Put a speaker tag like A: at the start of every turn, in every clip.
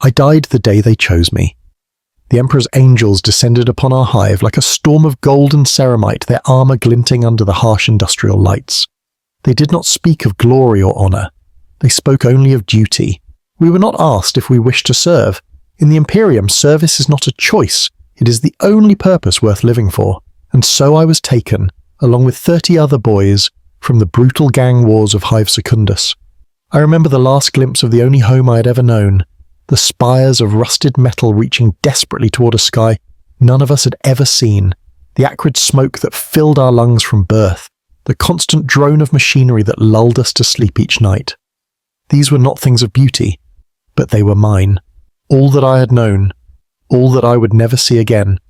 A: I died the day they chose me. The Emperor's angels descended upon our hive like a storm of gold and ceramite, their armor glinting under the harsh industrial lights. They did not speak of glory or honor. They spoke only of duty. We were not asked if we wished to serve. In the Imperium, service is not a choice. It is the only purpose worth living for. And so I was taken, along with 30 other boys, from the brutal gang wars of Hive Secundus. I remember the last glimpse of the only home I had ever known, the spires of rusted metal reaching desperately toward a sky none of us had ever seen, the acrid smoke that filled our lungs from birth, the constant drone of machinery that lulled us to sleep each night. These were not things of beauty, but they were mine, all that I had known, all that I would never see again.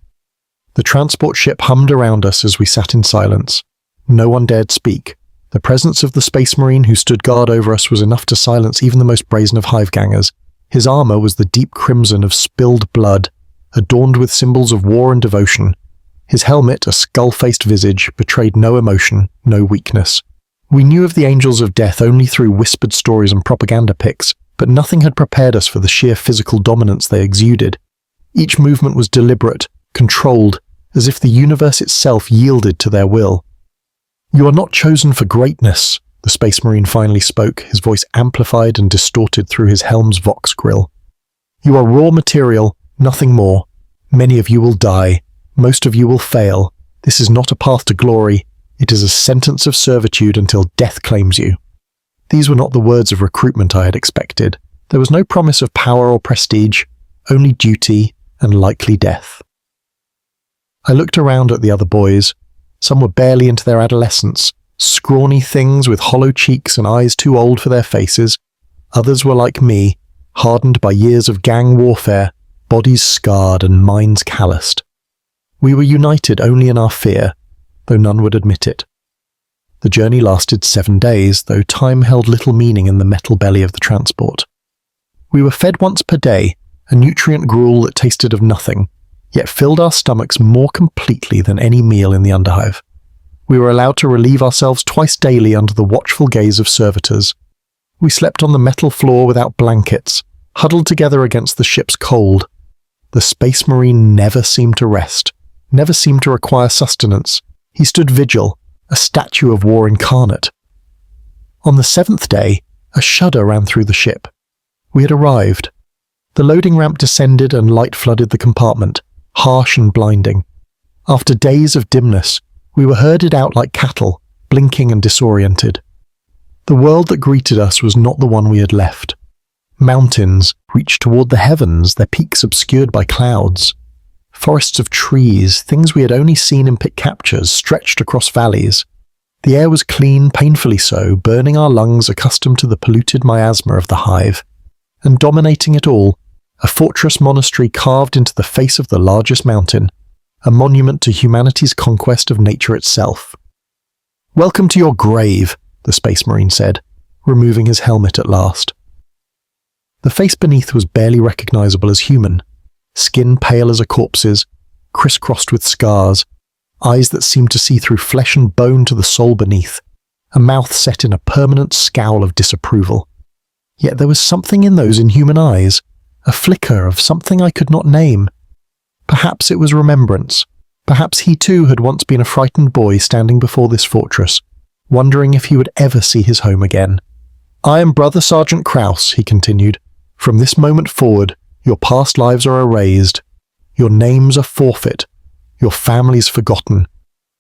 A: The transport ship hummed around us as we sat in silence. No one dared speak. The presence of the Space Marine who stood guard over us was enough to silence even the most brazen of hive-gangers. His armor was the deep crimson of spilled blood, adorned with symbols of war and devotion. His helmet, a skull-faced visage, betrayed no emotion, no weakness. We knew of the Angels of Death only through whispered stories and propaganda pics, but nothing had prepared us for the sheer physical dominance they exuded. Each movement was deliberate, controlled, as if the universe itself yielded to their will. "You are not chosen for greatness," the Space Marine finally spoke, his voice amplified and distorted through his helm's Vox grill. "You are raw material, nothing more. Many of you will die. Most of you will fail. This is not a path to glory. It is a sentence of servitude until death claims you." These were not the words of recruitment I had expected. There was no promise of power or prestige, only duty and likely death. I looked around at the other boys. Some were barely into their adolescence, scrawny things with hollow cheeks and eyes too old for their faces. Others were like me, hardened by years of gang warfare, bodies scarred and minds calloused. We were united only in our fear, though none would admit it. The journey lasted 7 days, though time held little meaning in the metal belly of the transport. We were fed once per day, a nutrient gruel that tasted of nothing, yet filled our stomachs more completely than any meal in the Underhive. We were allowed to relieve ourselves twice daily under the watchful gaze of servitors. We slept on the metal floor without blankets, huddled together against the ship's cold. The Space Marine never seemed to rest, never seemed to require sustenance. He stood vigil, a statue of war incarnate. On the 7th day, a shudder ran through the ship. We had arrived. The loading ramp descended and light flooded the compartment, harsh and blinding. After days of dimness, we were herded out like cattle, blinking and disoriented. The world that greeted us was not the one we had left. Mountains reached toward the heavens, their peaks obscured by clouds. Forests of trees, things we had only seen in pit captures, stretched across valleys. The air was clean, painfully so, burning our lungs accustomed to the polluted miasma of the hive. And dominating it all, a fortress monastery carved into the face of the largest mountain, a monument to humanity's conquest of nature itself. "Welcome to your grave," the Space Marine said, removing his helmet at last. The face beneath was barely recognizable as human, skin pale as a corpse's, crisscrossed with scars, eyes that seemed to see through flesh and bone to the soul beneath, a mouth set in a permanent scowl of disapproval. Yet there was something in those inhuman eyes, a flicker of something I could not name. Perhaps it was remembrance. Perhaps he too had once been a frightened boy standing before this fortress, wondering if he would ever see his home again. "I am Brother Sergeant Kraus," he continued. "From this moment forward, your past lives are erased. Your names are forfeit. Your families forgotten.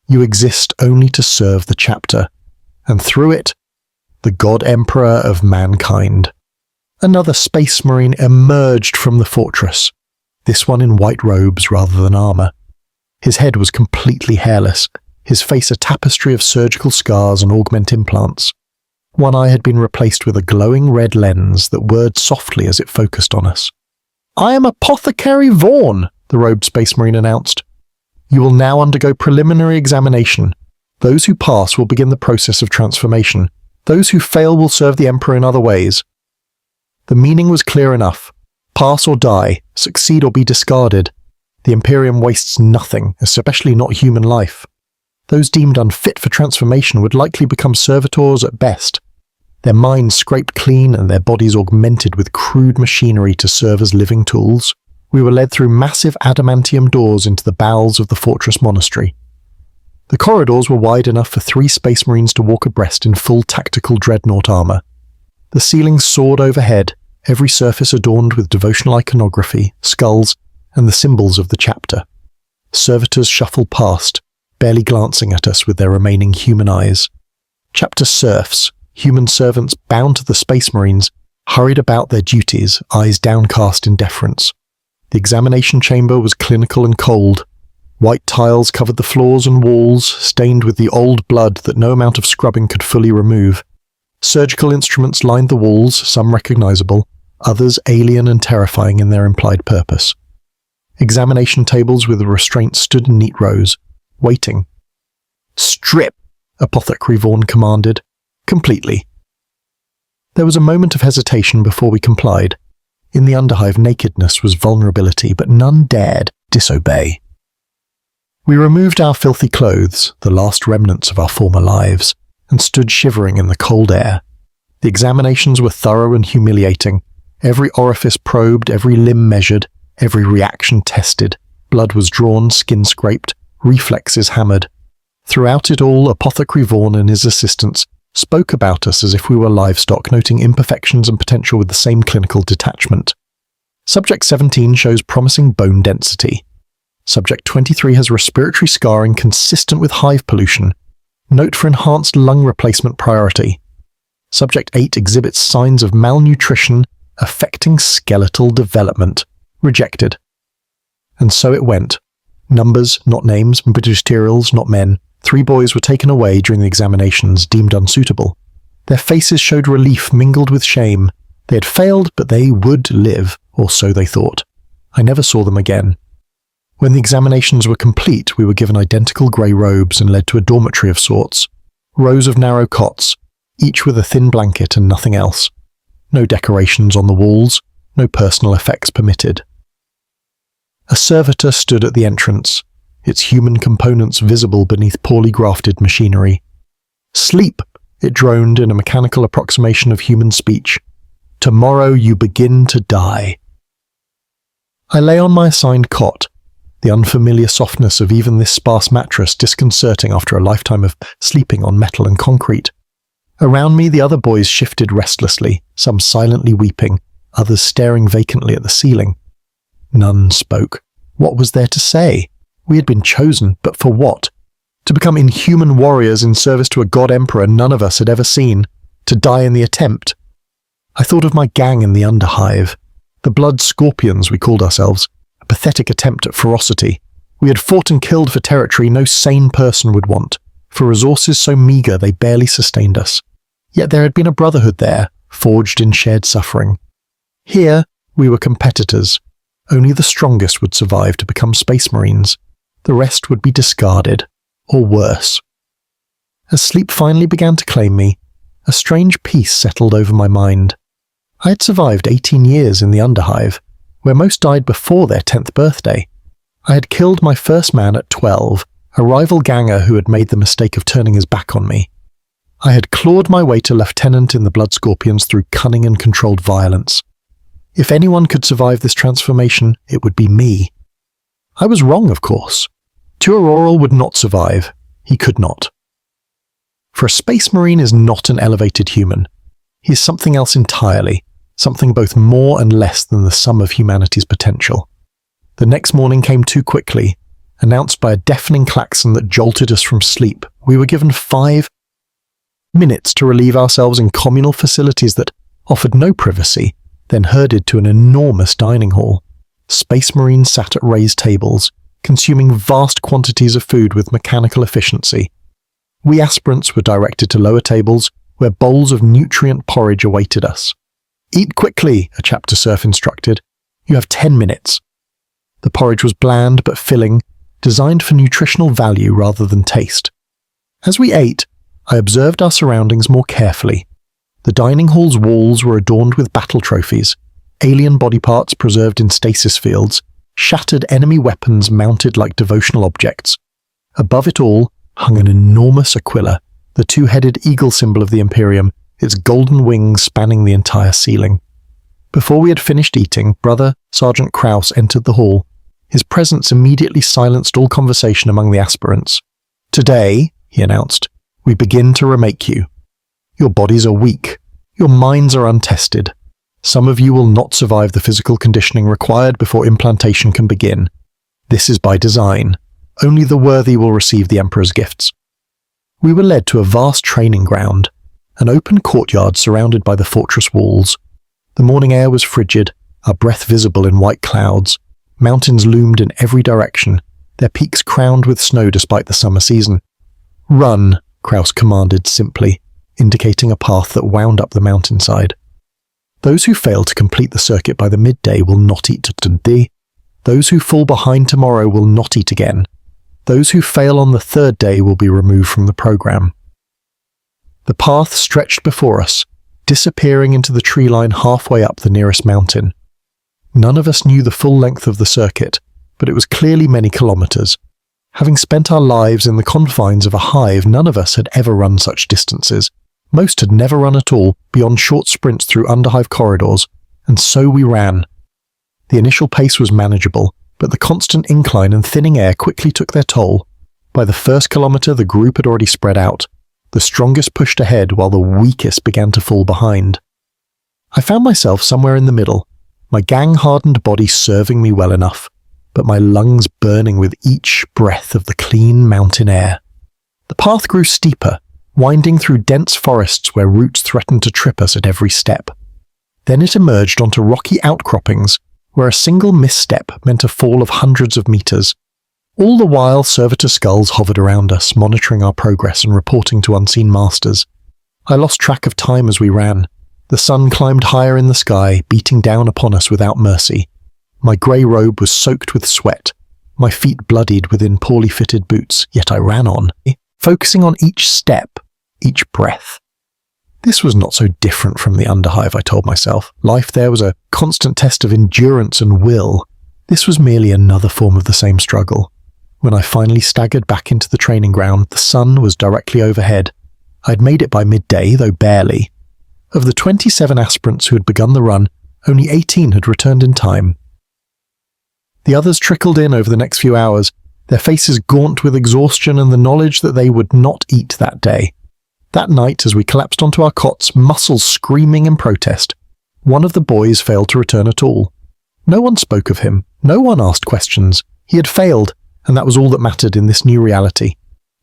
A: You exist only to serve the chapter, and through it, the God Emperor of mankind." Another Space Marine emerged from the fortress, this one in white robes rather than armor. His head was completely hairless, his face a tapestry of surgical scars and augment implants. One eye had been replaced with a glowing red lens that whirred softly as it focused on us. "I am Apothecary Vaughn," the robed Space Marine announced. "You will now undergo preliminary examination. Those who pass will begin the process of transformation. Those who fail will serve the Emperor in other ways." The meaning was clear enough. Pass or die, succeed or be discarded. The Imperium wastes nothing, especially not human life. Those deemed unfit for transformation would likely become servitors at best. their minds scraped clean and their bodies augmented with crude machinery to serve as living tools. We were led through massive adamantium doors into the bowels of the fortress monastery. The corridors were wide enough for 3 Space Marines to walk abreast in full tactical dreadnought armor. The ceilings soared overhead, every surface adorned with devotional iconography, skulls, and the symbols of the chapter. Servitors shuffled past, barely glancing at us with their remaining human eyes. Chapter serfs, human servants bound to the Space Marines, hurried about their duties, eyes downcast in deference. The examination chamber was clinical and cold. White tiles covered the floors and walls, stained with the old blood that no amount of scrubbing could fully remove. Surgical instruments lined the walls, some recognizable, others alien and terrifying in their implied purpose. Examination tables with restraints stood in neat rows, waiting. "Strip!" Apothecary Vaughan commanded. "Completely." There was a moment of hesitation before we complied. In the underhive, nakedness was vulnerability, but none dared disobey. We removed our filthy clothes, the last remnants of our former lives, and stood shivering in the cold air. The examinations were thorough and humiliating. Every orifice probed, every limb measured, every reaction tested. Blood was drawn, skin scraped, reflexes hammered. Throughout it all, Apothecary Vaughan and his assistants spoke about us as if we were livestock, noting imperfections and potential with the same clinical detachment. Subject 17 shows promising bone density. Subject 23 has respiratory scarring consistent with hive pollution. Note for enhanced lung replacement priority. Subject 8 exhibits signs of malnutrition affecting skeletal development. Rejected. And so it went. Numbers, not names, materials, not men. 3 boys were taken away during the examinations, deemed unsuitable. Their faces showed relief mingled with shame. They had failed, but they would live, or so they thought. I never saw them again. When the examinations were complete, we were given identical grey robes and led to a dormitory of sorts. Rows of narrow cots, each with a thin blanket and nothing else. No decorations on the walls, no personal effects permitted. A servitor stood at the entrance, its human components visible beneath poorly grafted machinery. "Sleep," it droned in a mechanical approximation of human speech. "Tomorrow you begin to die." I lay on my assigned cot, the unfamiliar softness of even this sparse mattress disconcerting after a lifetime of sleeping on metal and concrete. Around me the other boys shifted restlessly, some silently weeping, others staring vacantly at the ceiling. None spoke. What was there to say? We had been chosen, but for what? To become inhuman warriors in service to a god-emperor none of us had ever seen, to die in the attempt. I thought of my gang in the underhive, the blood scorpions we called ourselves, a pathetic attempt at ferocity. We had fought and killed for territory no sane person would want, for resources so meager they barely sustained us. Yet there had been a brotherhood there, forged in shared suffering. Here, we were competitors. Only the strongest would survive to become Space Marines. The rest would be discarded, or worse. As sleep finally began to claim me, a strange peace settled over my mind. I had survived 18 years in the underhive, where most died before their 10th birthday. I had killed my first man at 12, a rival ganger who had made the mistake of turning his back on me. I had clawed my way to lieutenant in the Blood Scorpions through cunning and controlled violence. If anyone could survive this transformation, it would be me. I was wrong, of course. Tuaroral would not survive. He could not. For a Space Marine is not an elevated human. He is something else entirely, something both more and less than the sum of humanity's potential. The next morning came too quickly. Announced by a deafening klaxon that jolted us from sleep, we were given 5 minutes to relieve ourselves in communal facilities that offered no privacy, then herded to an enormous dining hall. Space Marines sat at raised tables, consuming vast quantities of food with mechanical efficiency. We aspirants were directed to lower tables, where bowls of nutrient porridge awaited us. "Eat quickly," a chapter serf instructed. "You have 10 minutes." The porridge was bland but filling, designed for nutritional value rather than taste. As we ate, I observed our surroundings more carefully. The dining hall's walls were adorned with battle trophies, alien body parts preserved in stasis fields, shattered enemy weapons mounted like devotional objects. Above it all hung an enormous aquila, the 2-headed eagle symbol of the Imperium, its golden wings spanning the entire ceiling. Before we had finished eating, Brother Sergeant Krauss entered the hall. His presence immediately silenced all conversation among the aspirants. "Today," he announced, "we begin to remake you. Your bodies are weak. Your minds are untested. Some of you will not survive the physical conditioning required before implantation can begin. This is by design. Only the worthy will receive the Emperor's gifts." We were led to a vast training ground, an open courtyard surrounded by the fortress walls. The morning air was frigid, our breath visible in white clouds. Mountains loomed in every direction, their peaks crowned with snow despite the summer season. "Run," Krauss commanded simply, indicating a path that wound up the mountainside. "Those who fail to complete the circuit by the midday will not eat today. Those who fall behind tomorrow will not eat again. Those who fail on the third day will be removed from the program." The path stretched before us, disappearing into the tree line halfway up the nearest mountain. None of us knew the full length of the circuit, but it was clearly many kilometers. Having spent our lives in the confines of a hive, none of us had ever run such distances. Most had never run at all, beyond short sprints through underhive corridors, and so we ran. The initial pace was manageable, but the constant incline and thinning air quickly took their toll. By the first kilometer, the group had already spread out. The strongest pushed ahead while the weakest began to fall behind. I found myself somewhere in the middle, my gang-hardened body serving me well enough, but my lungs burning with each breath of the clean mountain air. The path grew steeper, winding through dense forests where roots threatened to trip us at every step. Then it emerged onto rocky outcroppings, where a single misstep meant a fall of hundreds of meters. All the while, servitor skulls hovered around us, monitoring our progress and reporting to unseen masters. I lost track of time as we ran. The sun climbed higher in the sky, beating down upon us without mercy. My grey robe was soaked with sweat, my feet bloodied within poorly fitted boots, yet I ran on, focusing on each step, each breath. This was not so different from the underhive, I told myself. Life there was a constant test of endurance and will. This was merely another form of the same struggle. When I finally staggered back into the training ground, the sun was directly overhead. I'd made it by midday, though barely. Of the 27 aspirants who had begun the run, only 18 had returned in time. The others trickled in over the next few hours, their faces gaunt with exhaustion and the knowledge that they would not eat that day. That night, as we collapsed onto our cots, muscles screaming in protest, one of the boys failed to return at all. No one spoke of him. No one asked questions. He had failed, and that was all that mattered in this new reality.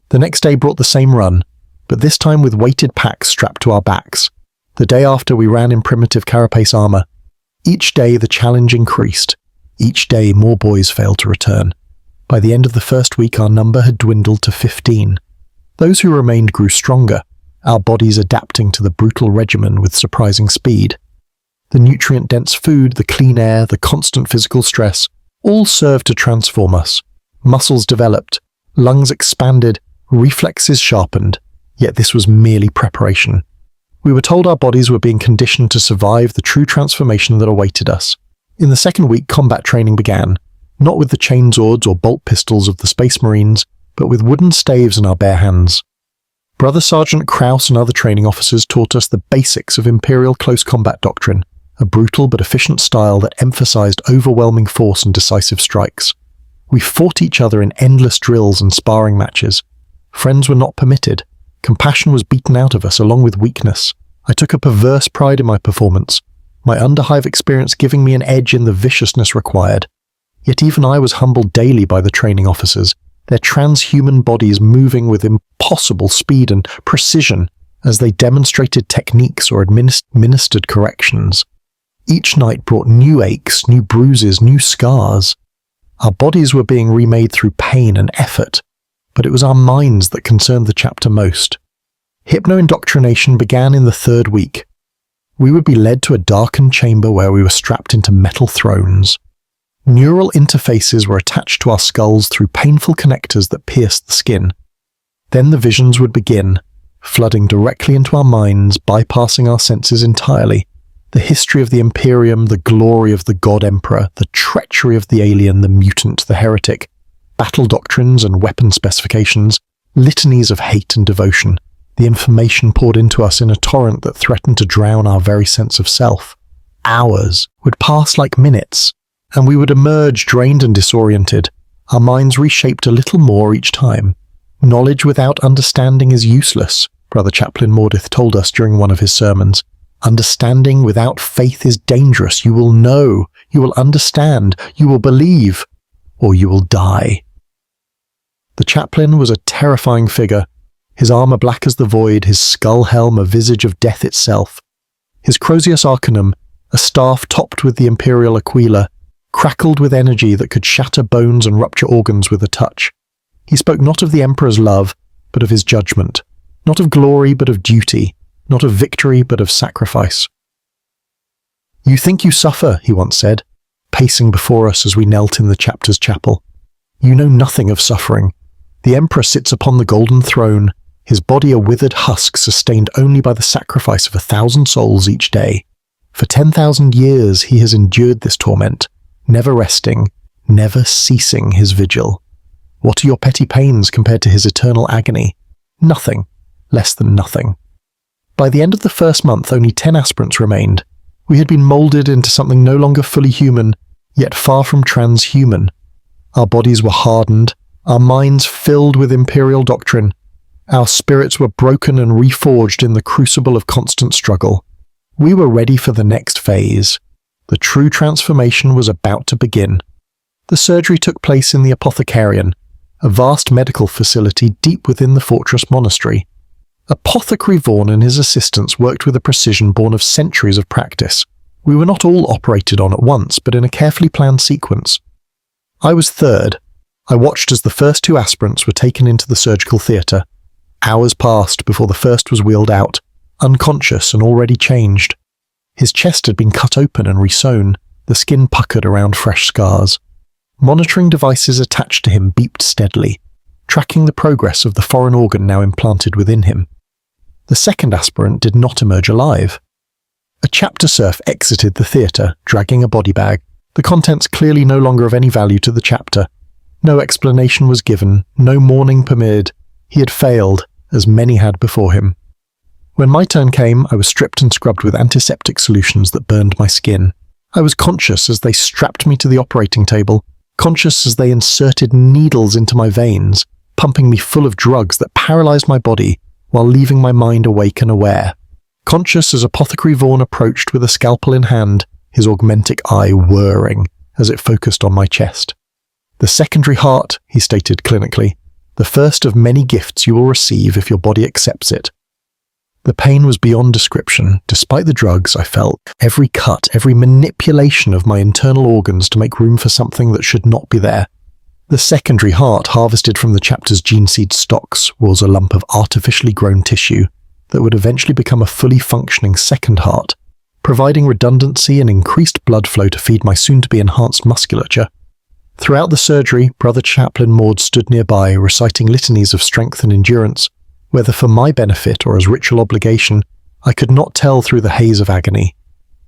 A: The next day brought the same run, but this time with weighted packs strapped to our backs. The day after, we ran in primitive carapace armor. Each day the challenge increased. Each day more boys failed to return. By the end of the first week, our number had dwindled to 15. Those who remained grew stronger, our bodies adapting to the brutal regimen with surprising speed. The nutrient-dense food, the clean air, the constant physical stress, all served to transform us. Muscles developed, lungs expanded, reflexes sharpened, yet this was merely preparation. We were told our bodies were being conditioned to survive the true transformation that awaited us. In the second week, combat training began, not with the chainswords or bolt pistols of the Space Marines, but with wooden staves in our bare hands. Brother Sergeant Krauss and other training officers taught us the basics of Imperial close combat doctrine, a brutal but efficient style that emphasized overwhelming force and decisive strikes. We fought each other in endless drills and sparring matches. Friends were not permitted. Compassion was beaten out of us along with weakness. I took a perverse pride in my performance, my underhive experience giving me an edge in the viciousness required. Yet even I was humbled daily by the training officers, their transhuman bodies moving with impossible speed and precision as they demonstrated techniques or administered corrections. Each night brought new aches, new bruises, new scars. Our bodies were being remade through pain and effort, but it was our minds that concerned the chapter most. Hypno-indoctrination began in the third week. We would be led to a darkened chamber where we were strapped into metal thrones. Neural interfaces were attached to our skulls through painful connectors that pierced the skin. Then the visions would begin, flooding directly into our minds, bypassing our senses entirely. The history of the Imperium, the glory of the God Emperor, the treachery of the alien, the mutant, the heretic, battle doctrines and weapon specifications, litanies of hate and devotion. The information poured into us in a torrent that threatened to drown our very sense of self. Hours would pass like minutes, and we would emerge drained and disoriented, our minds reshaped a little more each time. Knowledge without understanding is useless, Brother Chaplain Mordith told us during one of his sermons. Understanding without faith is dangerous. You will know, you will understand, you will believe, or you will die. The chaplain was a terrifying figure, his armour black as the void, his skull helm a visage of death itself. His Crozius Arcanum, a staff topped with the Imperial Aquila, crackled with energy that could shatter bones and rupture organs with a touch. He spoke not of the Emperor's love, but of his judgment, not of glory, but of duty, not of victory, but of sacrifice. "You think you suffer," he once said, pacing before us as we knelt in the chapter's chapel. "You know nothing of suffering. The Emperor sits upon the golden throne, his body a withered husk sustained only by the sacrifice of 1,000 souls each day. For 10,000 years he has endured this torment, never resting, never ceasing his vigil. What are your petty pains compared to his eternal agony? Nothing, less than nothing." By the end of the first month, only 10 aspirants remained. We had been moulded into something no longer fully human, yet far from transhuman. Our bodies were hardened, our minds filled with imperial doctrine. Our spirits were broken and reforged in the crucible of constant struggle. We were ready for the next phase. The true transformation was about to begin. The surgery took place in the Apothecarium, a vast medical facility deep within the fortress monastery. Apothecary Vaughan and his assistants worked with a precision born of centuries of practice. We were not all operated on at once, but in a carefully planned sequence. I was third. I watched as the first 2 aspirants were taken into the surgical theatre. Hours passed before the first was wheeled out, unconscious and already changed. His chest had been cut open and resewn, the skin puckered around fresh scars. Monitoring devices attached to him beeped steadily, tracking the progress of the foreign organ now implanted within him. The second aspirant did not emerge alive. A chapter serf exited the theatre, dragging a body bag, the contents clearly no longer of any value to the chapter. No explanation was given, no mourning permitted. He had failed, as many had before him. When my turn came, I was stripped and scrubbed with antiseptic solutions that burned my skin. I was conscious as they strapped me to the operating table, conscious as they inserted needles into my veins, pumping me full of drugs that paralyzed my body while leaving my mind awake and aware. Conscious as Apothecary Vaughan approached with a scalpel in hand, his augmentic eye whirring as it focused on my chest. "The secondary heart," he stated clinically, "the first of many gifts you will receive if your body accepts it." The pain was beyond description. Despite the drugs, I felt every cut, every manipulation of my internal organs to make room for something that should not be there. The secondary heart, harvested from the chapter's gene seed stocks, was a lump of artificially grown tissue that would eventually become a fully functioning second heart, providing redundancy and increased blood flow to feed my soon-to-be enhanced musculature. Throughout the surgery, Brother Chaplain Maud stood nearby, reciting litanies of strength and endurance. Whether for my benefit or as ritual obligation, I could not tell through the haze of agony.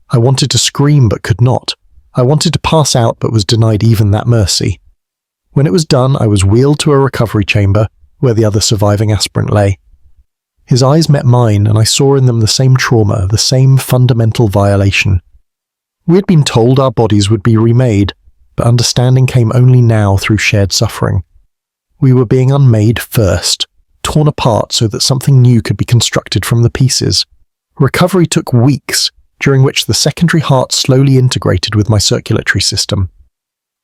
A: I wanted to scream but could not. I wanted to pass out but was denied even that mercy. When it was done, I was wheeled to a recovery chamber where the other surviving aspirant lay. His eyes met mine, and I saw in them the same trauma, the same fundamental violation. We had been told our bodies would be remade, but understanding came only now through shared suffering. We were being unmade first, torn apart so that something new could be constructed from the pieces. Recovery took weeks, during which the secondary heart slowly integrated with my circulatory system.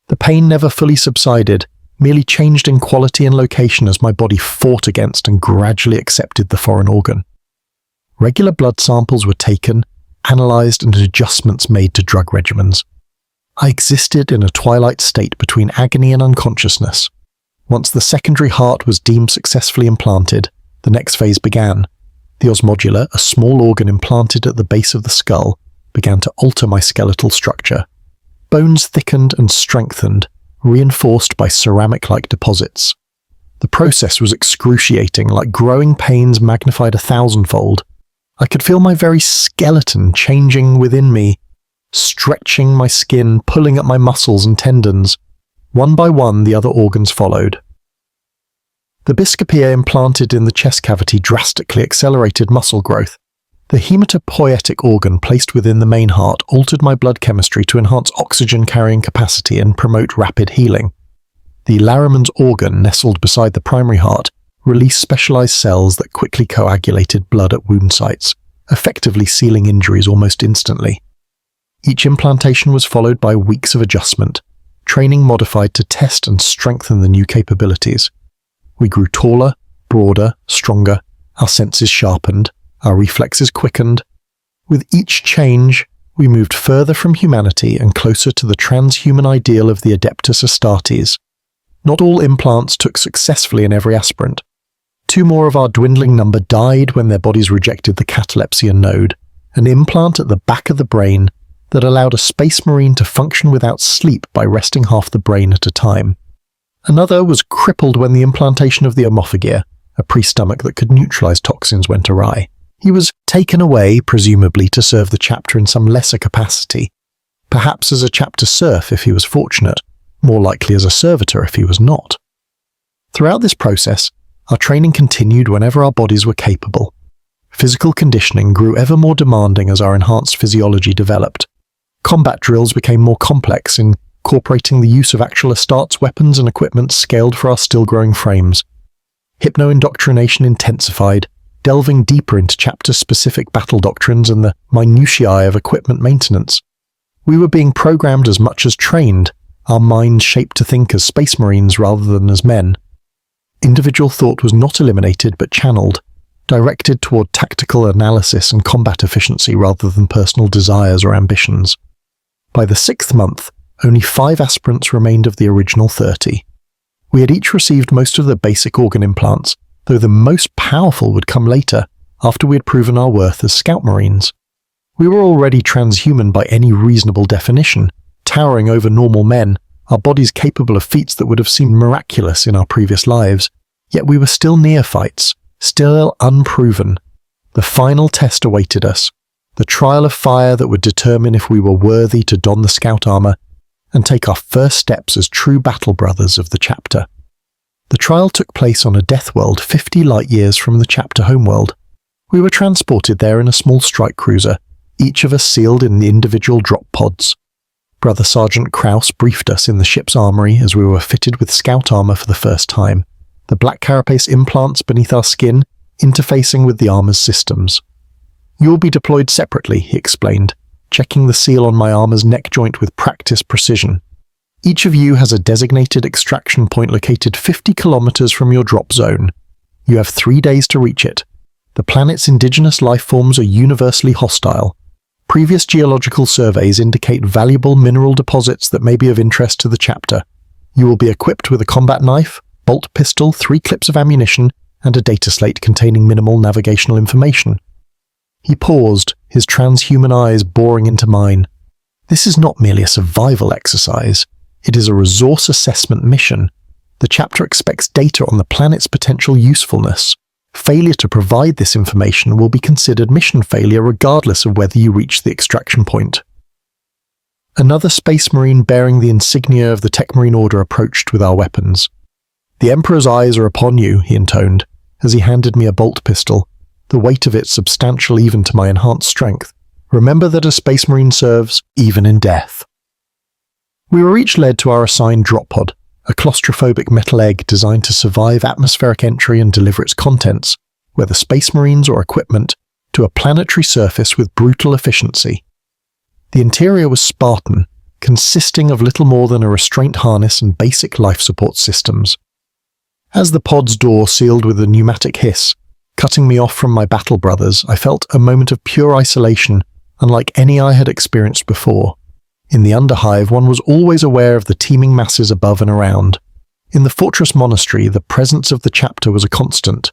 A: The pain never fully subsided, merely changed in quality and location as my body fought against and gradually accepted the foreign organ. Regular blood samples were taken, analysed, and adjustments made to drug regimens. I existed in a twilight state between agony and unconsciousness. Once the secondary heart was deemed successfully implanted, the next phase began. The osmodula, a small organ implanted at the base of the skull, began to alter my skeletal structure. Bones thickened and strengthened, reinforced by ceramic-like deposits. The process was excruciating, like growing pains magnified 1,000-fold. I could feel my very skeleton changing within me, stretching my skin, pulling at my muscles and tendons. One by one, the other organs followed. The biscopia implanted in the chest cavity drastically accelerated muscle growth. The hematopoietic organ placed within the main heart altered my blood chemistry to enhance oxygen-carrying capacity and promote rapid healing. The Laramans organ, nestled beside the primary heart, released specialized cells that quickly coagulated blood at wound sites, effectively sealing injuries almost instantly. Each implantation was followed by weeks of adjustment, training modified to test and strengthen the new capabilities. We grew taller, broader, stronger, our senses sharpened, our reflexes quickened. With each change, we moved further from humanity and closer to the transhuman ideal of the Adeptus Astartes. Not all implants took successfully in every aspirant. 2 more of our dwindling number died when their bodies rejected the catalepsia node, an implant at the back of the brain that allowed a space marine to function without sleep by resting half the brain at a time. Another was crippled when the implantation of the omophagia, a pre-stomach that could neutralize toxins, went awry. He was taken away, presumably to serve the chapter in some lesser capacity, perhaps as a chapter serf if he was fortunate, more likely as a servitor if he was not. Throughout this process, our training continued whenever our bodies were capable. Physical conditioning grew ever more demanding as our enhanced physiology developed. Combat drills became more complex, incorporating the use of actual Astartes weapons and equipment scaled for our still-growing frames. Hypno-indoctrination intensified, delving deeper into chapter-specific battle doctrines and the minutiae of equipment maintenance. We were being programmed as much as trained, our minds shaped to think as space marines rather than as men. Individual thought was not eliminated but channeled, directed toward tactical analysis and combat efficiency rather than personal desires or ambitions. By the 6th month, only 5 aspirants remained of the original 30. We had each received most of the basic organ implants, though the most powerful would come later, after we had proven our worth as scout marines. We were already transhuman by any reasonable definition, towering over normal men, our bodies capable of feats that would have seemed miraculous in our previous lives. Yet we were still neophytes, still unproven. The final test awaited us, the trial of fire that would determine if we were worthy to don the scout armor and take our first steps as true battle brothers of the chapter. The trial took place on a death world 50 light-years from the chapter homeworld. We were transported there in a small strike cruiser, each of us sealed in the individual drop pods. Brother Sergeant Kraus briefed us in the ship's armory as we were fitted with scout armor for the first time, the black carapace implants beneath our skin interfacing with the armor's systems. "You will be deployed separately," he explained, checking the seal on my armor's neck joint with practiced precision. "Each of you has a designated extraction point located 50 kilometers from your drop zone. You have 3 days to reach it. The planet's indigenous life forms are universally hostile. Previous geological surveys indicate valuable mineral deposits that may be of interest to the chapter. You will be equipped with a combat knife, bolt pistol, 3 clips of ammunition, and a data slate containing minimal navigational information." He paused, his transhuman eyes boring into mine. "This is not merely a survival exercise. It is a resource assessment mission. The chapter expects data on the planet's potential usefulness. Failure to provide this information will be considered mission failure regardless of whether you reach the extraction point." Another space marine bearing the insignia of the Tech Marine Order approached with our weapons. "The Emperor's eyes are upon you," he intoned, as he handed me a bolt pistol, the weight of it substantial even to my enhanced strength. "Remember that a space marine serves even in death." We were each led to our assigned drop pod, a claustrophobic metal egg designed to survive atmospheric entry and deliver its contents, whether space marines or equipment, to a planetary surface with brutal efficiency. The interior was Spartan, consisting of little more than a restraint harness and basic life support systems. As the pod's door sealed with a pneumatic hiss, cutting me off from my battle brothers, I felt a moment of pure isolation, unlike any I had experienced before. In the Underhive, one was always aware of the teeming masses above and around. In the Fortress Monastery, the presence of the chapter was a constant.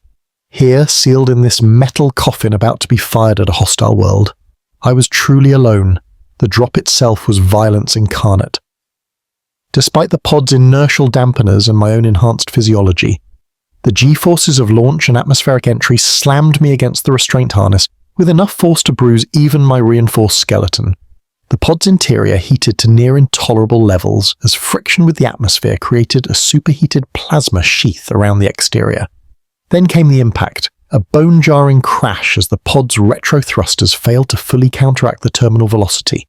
A: Here, sealed in this metal coffin about to be fired at a hostile world, I was truly alone. The drop itself was violence incarnate. Despite the pod's inertial dampeners and my own enhanced physiology, the G-forces of launch and atmospheric entry slammed me against the restraint harness with enough force to bruise even my reinforced skeleton. The pod's interior heated to near intolerable levels as friction with the atmosphere created a superheated plasma sheath around the exterior. Then came the impact, a bone-jarring crash as the pod's retro-thrusters failed to fully counteract the terminal velocity.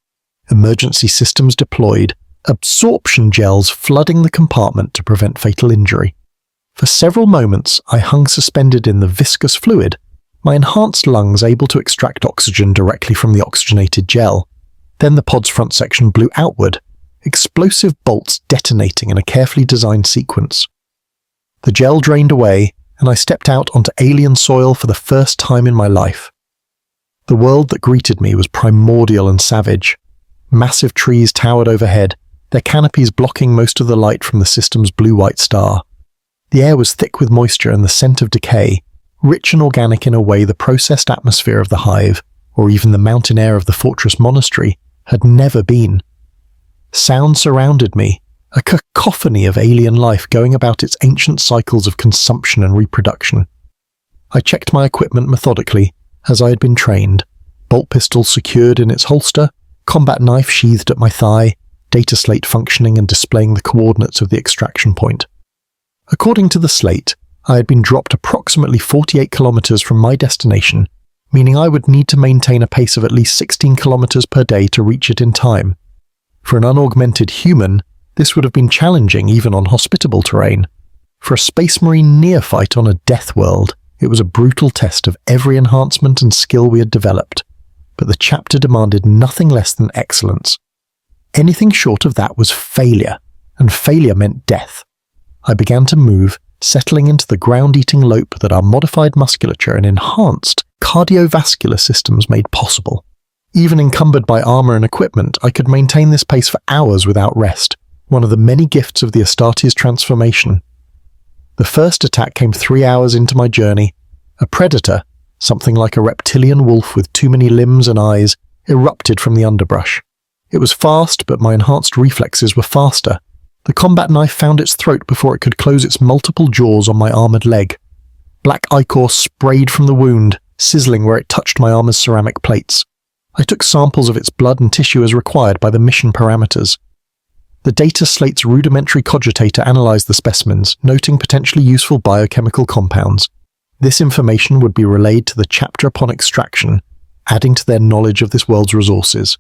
A: Emergency systems deployed, absorption gels flooding the compartment to prevent fatal injury. For several moments, I hung suspended in the viscous fluid, my enhanced lungs able to extract oxygen directly from the oxygenated gel. Then the pod's front section blew outward, explosive bolts detonating in a carefully designed sequence. The gel drained away, and I stepped out onto alien soil for the first time in my life. The world that greeted me was primordial and savage. Massive trees towered overhead, their canopies blocking most of the light from the system's blue-white star. The air was thick with moisture and the scent of decay, rich and organic in a way the processed atmosphere of the hive, or even the mountain air of the fortress monastery, had never been. Sound surrounded me, a cacophony of alien life going about its ancient cycles of consumption and reproduction. I checked my equipment methodically, as I had been trained, bolt pistol secured in its holster, combat knife sheathed at my thigh, data slate functioning and displaying the coordinates of the extraction point. According to the slate, I had been dropped approximately 48 kilometers from my destination, meaning I would need to maintain a pace of at least 16 kilometers per day to reach it in time. For an unaugmented human, this would have been challenging even on hospitable terrain. For a Space Marine neophyte on a death world, it was a brutal test of every enhancement and skill we had developed. But the chapter demanded nothing less than excellence. Anything short of that was failure, and failure meant death. I began to move, settling into the ground-eating lope that our modified musculature and enhanced cardiovascular systems made possible. Even encumbered by armor and equipment, I could maintain this pace for hours without rest, one of the many gifts of the Astartes transformation. The first attack came 3 hours into my journey. A predator, something like a reptilian wolf with too many limbs and eyes, erupted from the underbrush. It was fast, but my enhanced reflexes were faster. The combat knife found its throat before it could close its multiple jaws on my armored leg. Black ichor sprayed from the wound, sizzling where it touched my armor's ceramic plates. I took samples of its blood and tissue as required by the mission parameters. The data slate's rudimentary cogitator analyzed the specimens, noting potentially useful biochemical compounds. This information would be relayed to the chapter upon extraction, adding to their knowledge of this world's resources.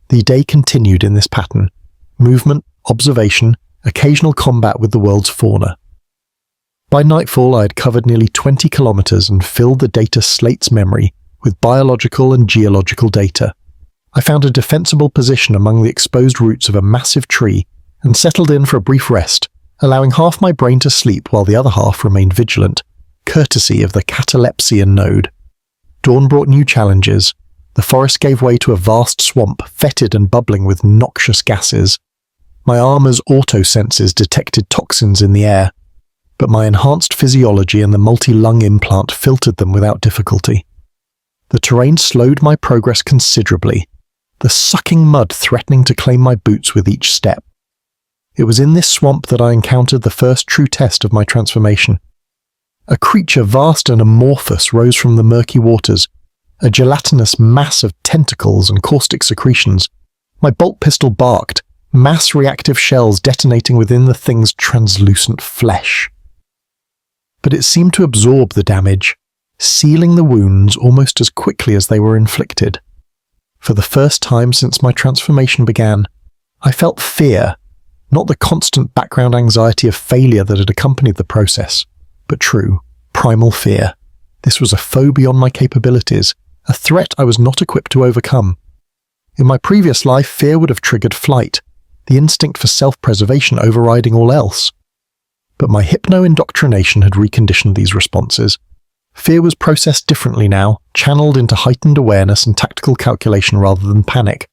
A: The day continued in this pattern: movement, observation, occasional combat with the world's fauna. By nightfall, I had covered nearly 20 kilometers and filled the data slate's memory with biological and geological data. I found a defensible position among the exposed roots of a massive tree and settled in for a brief rest, allowing half my brain to sleep while the other half remained vigilant, courtesy of the catalepsian node. Dawn brought new challenges. The forest gave way to a vast swamp, fetid and bubbling with noxious gases. My armor's auto-senses detected toxins in the air, but my enhanced physiology and the multi-lung implant filtered them without difficulty. The terrain slowed my progress considerably, the sucking mud threatening to claim my boots with each step. It was in this swamp that I encountered the first true test of my transformation. A creature vast and amorphous rose from the murky waters, a gelatinous mass of tentacles and caustic secretions. My bolt pistol barked, mass reactive shells detonating within the thing's translucent flesh. But it seemed to absorb the damage, sealing the wounds almost as quickly as they were inflicted. For the first time since my transformation began, I felt fear, not the constant background anxiety of failure that had accompanied the process, but true, primal fear. This was a foe beyond my capabilities, a threat I was not equipped to overcome. In my previous life, fear would have triggered flight, the instinct for self-preservation overriding all else. But my hypno-indoctrination had reconditioned these responses. Fear was processed differently now, channeled into heightened awareness and tactical calculation rather than panic.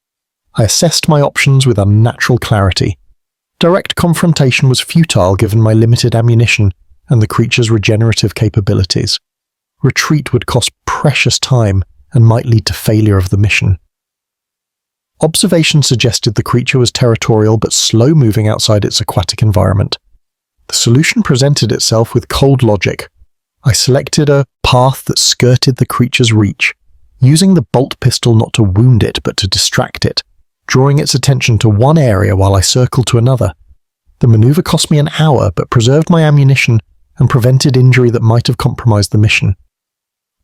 A: I assessed my options with unnatural clarity. Direct confrontation was futile given my limited ammunition and the creature's regenerative capabilities. Retreat would cost precious time and might lead to failure of the mission. Observation suggested the creature was territorial but slow-moving outside its aquatic environment. The solution presented itself with cold logic. I selected a path that skirted the creature's reach, using the bolt pistol not to wound it but to distract it, drawing its attention to one area while I circled to another. The maneuver cost me an hour, but preserved my ammunition and prevented injury that might have compromised the mission.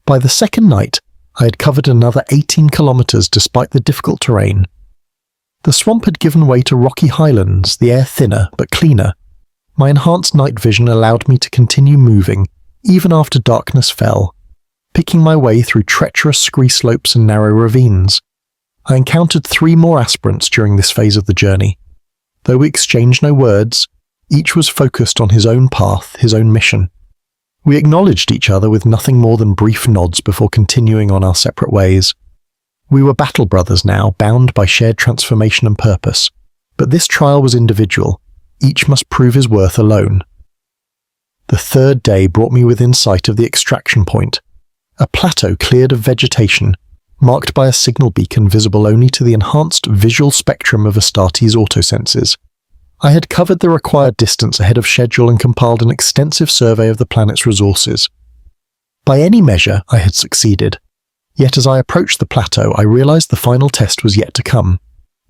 A: By the second night, I had covered another 18 kilometers despite the difficult terrain. The swamp had given way to rocky highlands, the air thinner but cleaner. My enhanced night vision allowed me to continue moving, even after darkness fell, picking my way through treacherous scree slopes and narrow ravines. I encountered 3 more aspirants during this phase of the journey. Though we exchanged no words, each was focused on his own path, his own mission. We acknowledged each other with nothing more than brief nods before continuing on our separate ways. We were battle brothers now, bound by shared transformation and purpose. But this trial was individual. Each must prove his worth alone. The third day brought me within sight of the extraction point, a plateau cleared of vegetation, marked by a signal beacon visible only to the enhanced visual spectrum of Astartes' autosenses. I had covered the required distance ahead of schedule and compiled an extensive survey of the planet's resources. By any measure, I had succeeded. Yet as I approached the plateau, I realized the final test was yet to come.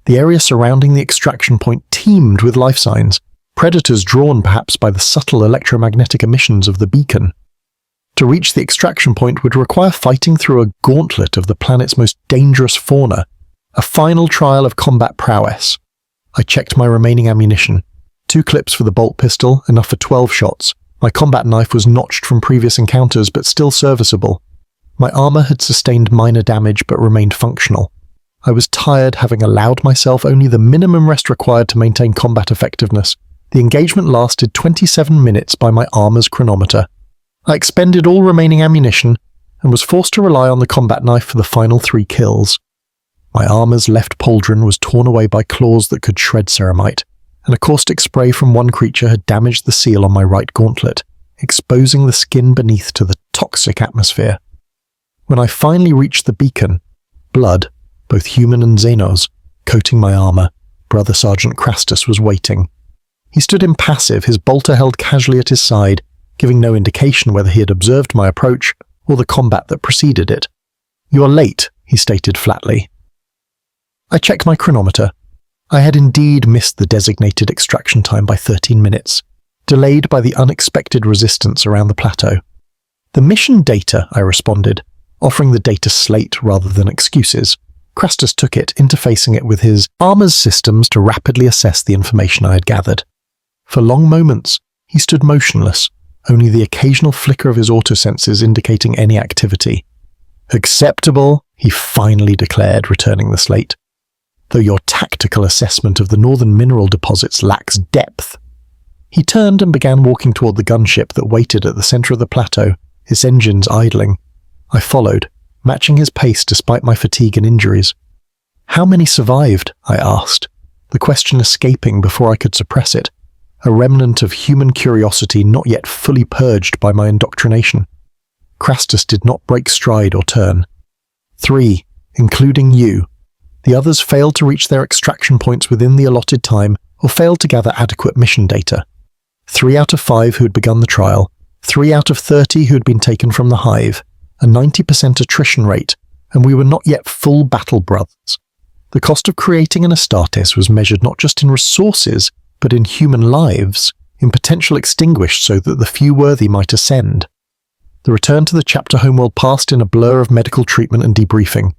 A: The area surrounding the extraction point teemed with life signs, predators drawn perhaps by the subtle electromagnetic emissions of the beacon. To reach the extraction point would require fighting through a gauntlet of the planet's most dangerous fauna, a final trial of combat prowess. I checked my remaining ammunition. 2 clips for the bolt pistol, enough for 12 shots. My combat knife was notched from previous encounters, but still serviceable. My armor had sustained minor damage, but remained functional. I was tired, having allowed myself only the minimum rest required to maintain combat effectiveness. The engagement lasted 27 minutes by my armor's chronometer. I expended all remaining ammunition, and was forced to rely on the combat knife for the final 3 kills. My armor's left pauldron was torn away by claws that could shred ceramite, and a caustic spray from one creature had damaged the seal on my right gauntlet, exposing the skin beneath to the toxic atmosphere. When I finally reached the beacon, blood, both human and Xenos, coating my armor, Brother Sergeant Crastus was waiting. He stood impassive, his bolter held casually at his side, giving no indication whether he had observed my approach or the combat that preceded it. "You're late," he stated flatly. I checked my chronometer. I had indeed missed the designated extraction time by 13 minutes, delayed by the unexpected resistance around the plateau. "The mission data," I responded, offering the data slate rather than excuses. Crastus took it, interfacing it with his armor's systems to rapidly assess the information I had gathered. For long moments, he stood motionless, only the occasional flicker of his autosenses indicating any activity. "Acceptable," he finally declared, returning the slate. "Though your tactical assessment of the northern mineral deposits lacks depth." He turned and began walking toward the gunship that waited at the center of the plateau, its engines idling. I followed, matching his pace despite my fatigue and injuries. "How many survived?" I asked, the question escaping before I could suppress it, a remnant of human curiosity not yet fully purged by my indoctrination. Crastus did not break stride or turn. 3, including you. The others failed to reach their extraction points within the allotted time or failed to gather adequate mission data. 3 out of 5 who had begun the trial, 3 out of 30 who had been taken from the hive, a 90% attrition rate, and we were not yet full battle brothers. The cost of creating an Astartes was measured not just in resources, but in human lives, in potential extinguished so that the few worthy might ascend. The return to the chapter homeworld passed in a blur of medical treatment and debriefing.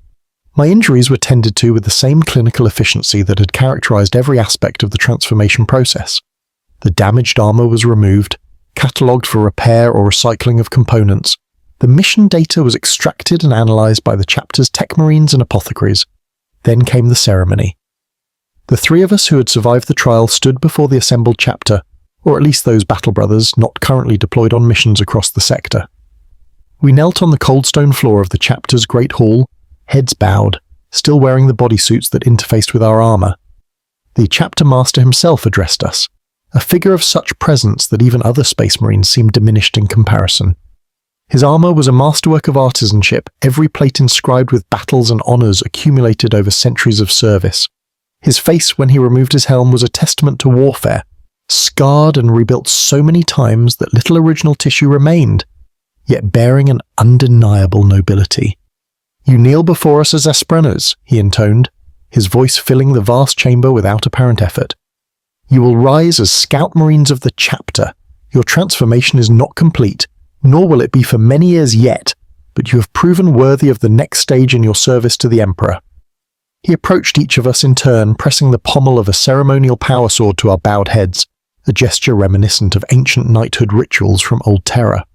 A: My injuries were tended to with the same clinical efficiency that had characterized every aspect of the transformation process. The damaged armor was removed, catalogued for repair or recycling of components. The mission data was extracted and analyzed by the chapter's tech marines and apothecaries. Then came the ceremony. The 3 of us who had survived the trial stood before the assembled chapter, or at least those battle brothers not currently deployed on missions across the sector. We knelt on the cold stone floor of the chapter's great hall, heads bowed, still wearing the bodysuits that interfaced with our armor. The chapter master himself addressed us, a figure of such presence that even other space marines seemed diminished in comparison. His armor was a masterwork of artisanship, every plate inscribed with battles and honors accumulated over centuries of service. His face, when he removed his helm, was a testament to warfare, scarred and rebuilt so many times that little original tissue remained, yet bearing an undeniable nobility. "You kneel before us as Asprenas," he intoned, his voice filling the vast chamber without apparent effort. "You will rise as Scout Marines of the Chapter. Your transformation is not complete, nor will it be for many years yet, but you have proven worthy of the next stage in your service to the Emperor." He approached each of us in turn, pressing the pommel of a ceremonial power sword to our bowed heads, a gesture reminiscent of ancient knighthood rituals from Old Terra.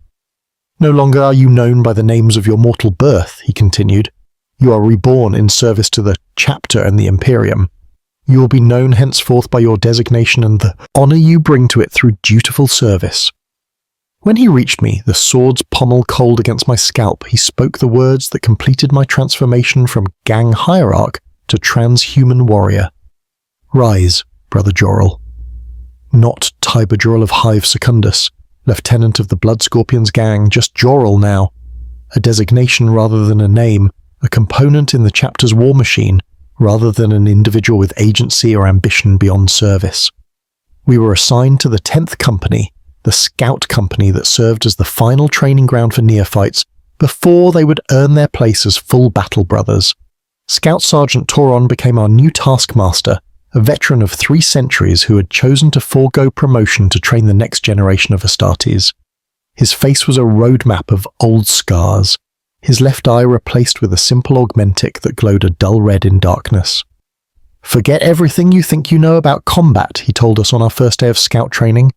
A: "No longer are you known by the names of your mortal birth," he continued. "You are reborn in service to the Chapter and the Imperium. You will be known henceforth by your designation and the honor you bring to it through dutiful service." When he reached me, the sword's pommel cold against my scalp, he spoke the words that completed my transformation from gang hierarch to transhuman warrior. "Rise, Brother Jorel." Not Tiber Jorel of Hive Secundus, lieutenant of the Blood Scorpions gang, just Jorel now. A designation rather than a name, a component in the Chapter's war machine, rather than an individual with agency or ambition beyond service. We were assigned to the 10th Company, the Scout Company that served as the final training ground for neophytes before they would earn their place as full battle brothers. Scout Sergeant Toron became our new taskmaster, a veteran of 3 centuries who had chosen to forego promotion to train the next generation of Astartes. His face was a roadmap of old scars, his left eye replaced with a simple augmentic that glowed a dull red in darkness. "Forget everything you think you know about combat," he told us on our first day of scout training.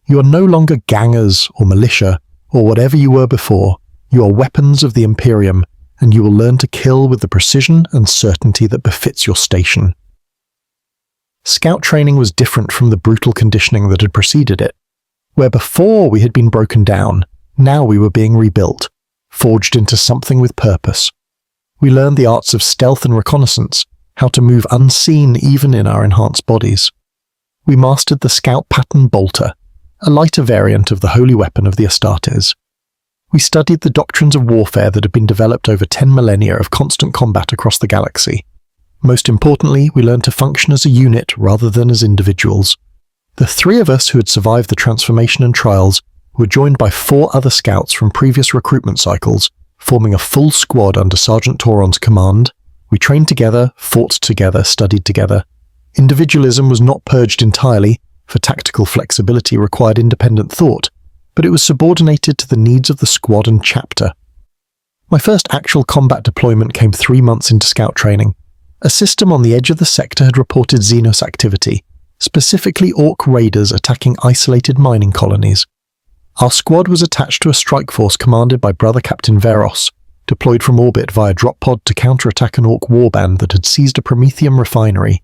A: "You are no longer gangers or militia, or whatever you were before. You are weapons of the Imperium, and you will learn to kill with the precision and certainty that befits your station." Scout training was different from the brutal conditioning that had preceded it. Where before we had been broken down, now we were being rebuilt, forged into something with purpose. We learned the arts of stealth and reconnaissance, how to move unseen even in our enhanced bodies. We mastered the scout pattern bolter, a lighter variant of the holy weapon of the Astartes. We studied the doctrines of warfare that had been developed over 10 millennia of constant combat across the galaxy. Most importantly, we learned to function as a unit rather than as individuals. The 3 of us who had survived the transformation and trials were joined by 4 other scouts from previous recruitment cycles, forming a full squad under Sergeant Toron's command. We trained together, fought together, studied together. Individualism was not purged entirely, for tactical flexibility required independent thought, but it was subordinated to the needs of the squad and chapter. My first actual combat deployment came 3 months into scout training. A system on the edge of the sector had reported Xenos activity, specifically Orc raiders attacking isolated mining colonies. Our squad was attached to a strike force commanded by Brother Captain Veros, deployed from orbit via drop pod to counterattack an Orc warband that had seized a Prometheum refinery.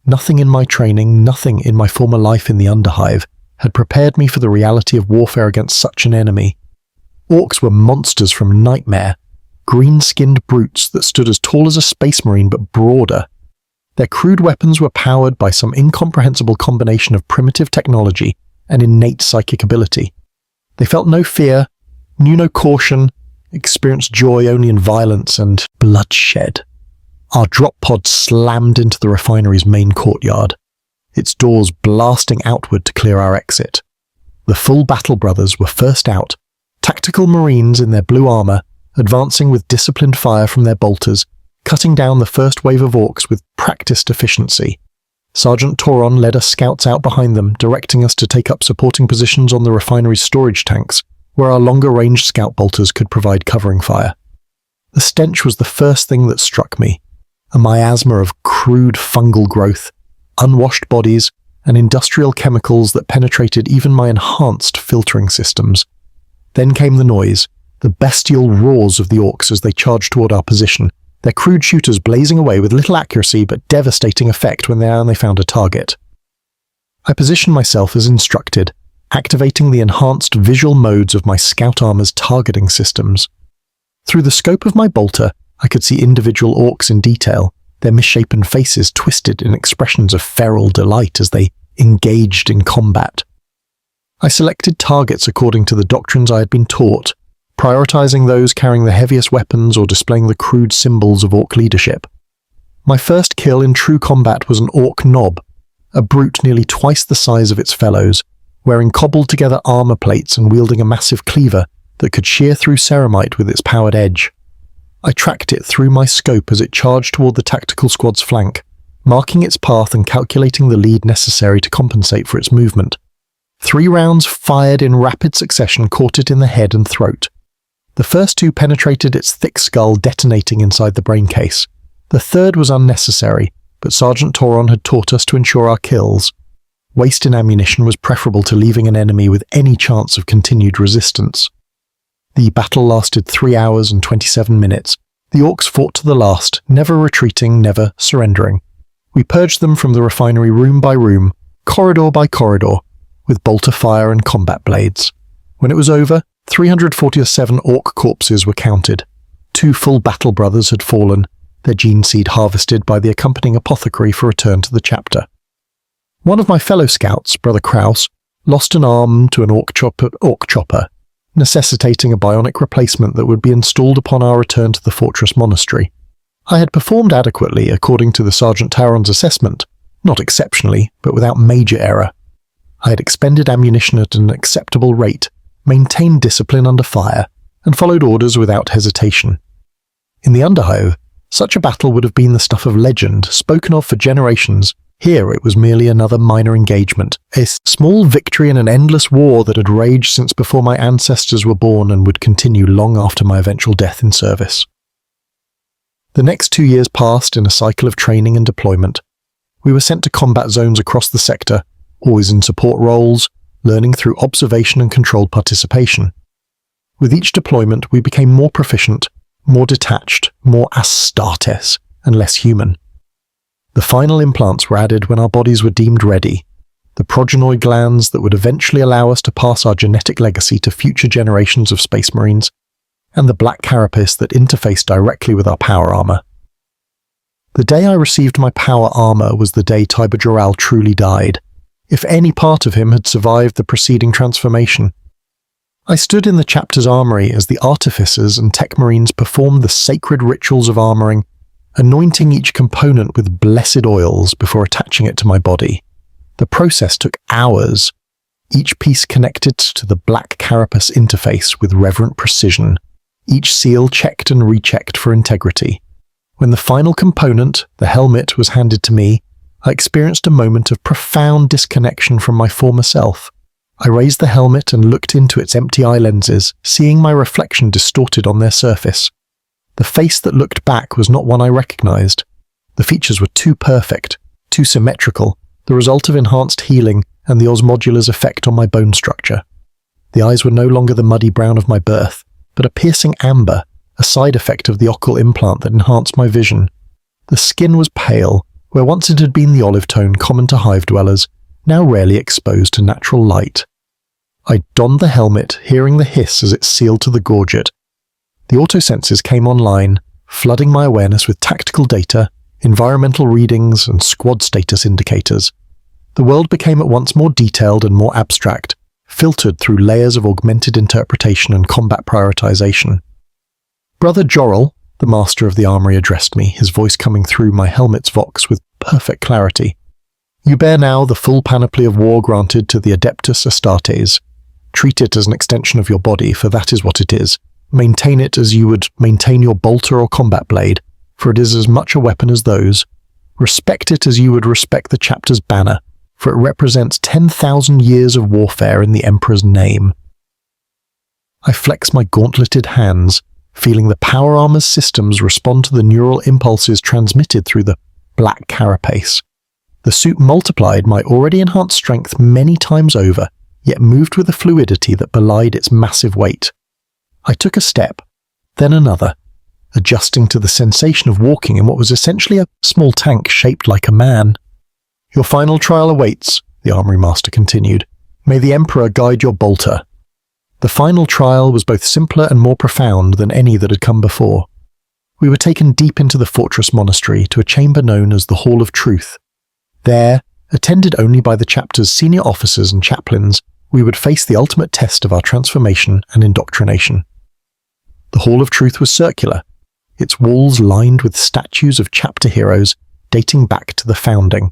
A: Nothing in my training, nothing in my former life in the Underhive, had prepared me for the reality of warfare against such an enemy. Orcs were monsters from nightmare, green-skinned brutes that stood as tall as a space marine but broader. Their crude weapons were powered by some incomprehensible combination of primitive technology and innate psychic ability. They felt no fear, knew no caution, experienced joy only in violence and bloodshed. Our drop pod slammed into the refinery's main courtyard, its doors blasting outward to clear our exit. The full battle brothers were first out, tactical marines in their blue armor, advancing with disciplined fire from their bolters, cutting down the first wave of orcs with practiced efficiency. Sergeant Toron led us scouts out behind them, directing us to take up supporting positions on the refinery's storage tanks, where our longer-range scout bolters could provide covering fire. The stench was the first thing that struck me, a miasma of crude fungal growth, unwashed bodies, and industrial chemicals that penetrated even my enhanced filtering systems. Then came the noise, the bestial roars of the orcs as they charged toward our position, their crude shooters blazing away with little accuracy but devastating effect when they found a target. I positioned myself as instructed, activating the enhanced visual modes of my scout armor's targeting systems. Through the scope of my bolter, I could see individual orcs in detail, their misshapen faces twisted in expressions of feral delight as they engaged in combat. I selected targets according to the doctrines I had been taught, prioritizing those carrying the heaviest weapons or displaying the crude symbols of orc leadership. My first kill in true combat was an orc nob, a brute nearly twice the size of its fellows, wearing cobbled-together armor plates and wielding a massive cleaver that could shear through ceramite with its powered edge. I tracked it through my scope as it charged toward the tactical squad's flank, marking its path and calculating the lead necessary to compensate for its movement. 3 rounds fired in rapid succession caught it in the head and throat. The first 2 penetrated its thick skull, detonating inside the brain case. The third was unnecessary, but Sergeant Toron had taught us to ensure our kills. Waste in ammunition was preferable to leaving an enemy with any chance of continued resistance. The battle lasted 3 hours and 27 minutes. The Orcs fought to the last, never retreating, never surrendering. We purged them from the refinery room by room, corridor by corridor, with bolter fire and combat blades. When it was over, 347 Orc corpses were counted. 2 full battle brothers had fallen, their gene seed harvested by the accompanying apothecary for return to the chapter. One of my fellow scouts, Brother Kraus, lost an arm to an orc chopper, necessitating a bionic replacement that would be installed upon our return to the fortress monastery. I had performed adequately according to the Sergeant Taron's assessment, not exceptionally, but without major error. I had expended ammunition at an acceptable rate, maintained discipline under fire, and followed orders without hesitation. In the Underhive, such a battle would have been the stuff of legend, spoken of for generations. Here it was merely another minor engagement, a small victory in an endless war that had raged since before my ancestors were born and would continue long after my eventual death in service. The next 2 years passed in a cycle of training and deployment. We were sent to combat zones across the sector, always in support roles, learning through observation and controlled participation. With each deployment, we became more proficient, more detached, more Astartes, and less human. The final implants were added when our bodies were deemed ready, the progenoid glands that would eventually allow us to pass our genetic legacy to future generations of Space Marines, and the black carapace that interfaced directly with our power armor. The day I received my power armor was the day Tiber Joral truly died, if any part of him had survived the preceding transformation. I stood in the chapter's armory as the artificers and tech marines performed the sacred rituals of armoring, anointing each component with blessed oils before attaching it to my body. The process took hours, each piece connected to the black carapace interface with reverent precision, each seal checked and rechecked for integrity. When the final component, the helmet, was handed to me, I experienced a moment of profound disconnection from my former self. I raised the helmet and looked into its empty eye lenses, seeing my reflection distorted on their surface. The face that looked back was not one I recognized. The features were too perfect, too symmetrical, the result of enhanced healing and the osmodula's effect on my bone structure. The eyes were no longer the muddy brown of my birth, but a piercing amber, a side effect of the occult implant that enhanced my vision. The skin was pale, where once it had been the olive tone common to hive dwellers, now rarely exposed to natural light. I donned the helmet, hearing the hiss as it sealed to the gorget. The autosenses came online, flooding my awareness with tactical data, environmental readings, and squad status indicators. The world became at once more detailed and more abstract, filtered through layers of augmented interpretation and combat prioritization. Brother Joral, the master of the armory, addressed me, his voice coming through my helmet's vox with perfect clarity. You bear now the full panoply of war granted to the Adeptus Astartes. Treat it as an extension of your body, for that is what it is. Maintain it as you would maintain your bolter or combat blade, for it is as much a weapon as those. Respect it as you would respect the chapter's banner, for it represents 10,000 years of warfare in the Emperor's name. I flex my gauntleted hands, feeling the power armor's systems respond to the neural impulses transmitted through the black carapace. The suit multiplied my already enhanced strength many times over, yet moved with a fluidity that belied its massive weight. I took a step, then another, adjusting to the sensation of walking in what was essentially a small tank shaped like a man. Your final trial awaits, the armory master continued. May the Emperor guide your bolter. The final trial was both simpler and more profound than any that had come before. We were taken deep into the fortress monastery to a chamber known as the Hall of Truth. There, attended only by the chapter's senior officers and chaplains, we would face the ultimate test of our transformation and indoctrination. The Hall of Truth was circular, its walls lined with statues of chapter heroes dating back to the founding.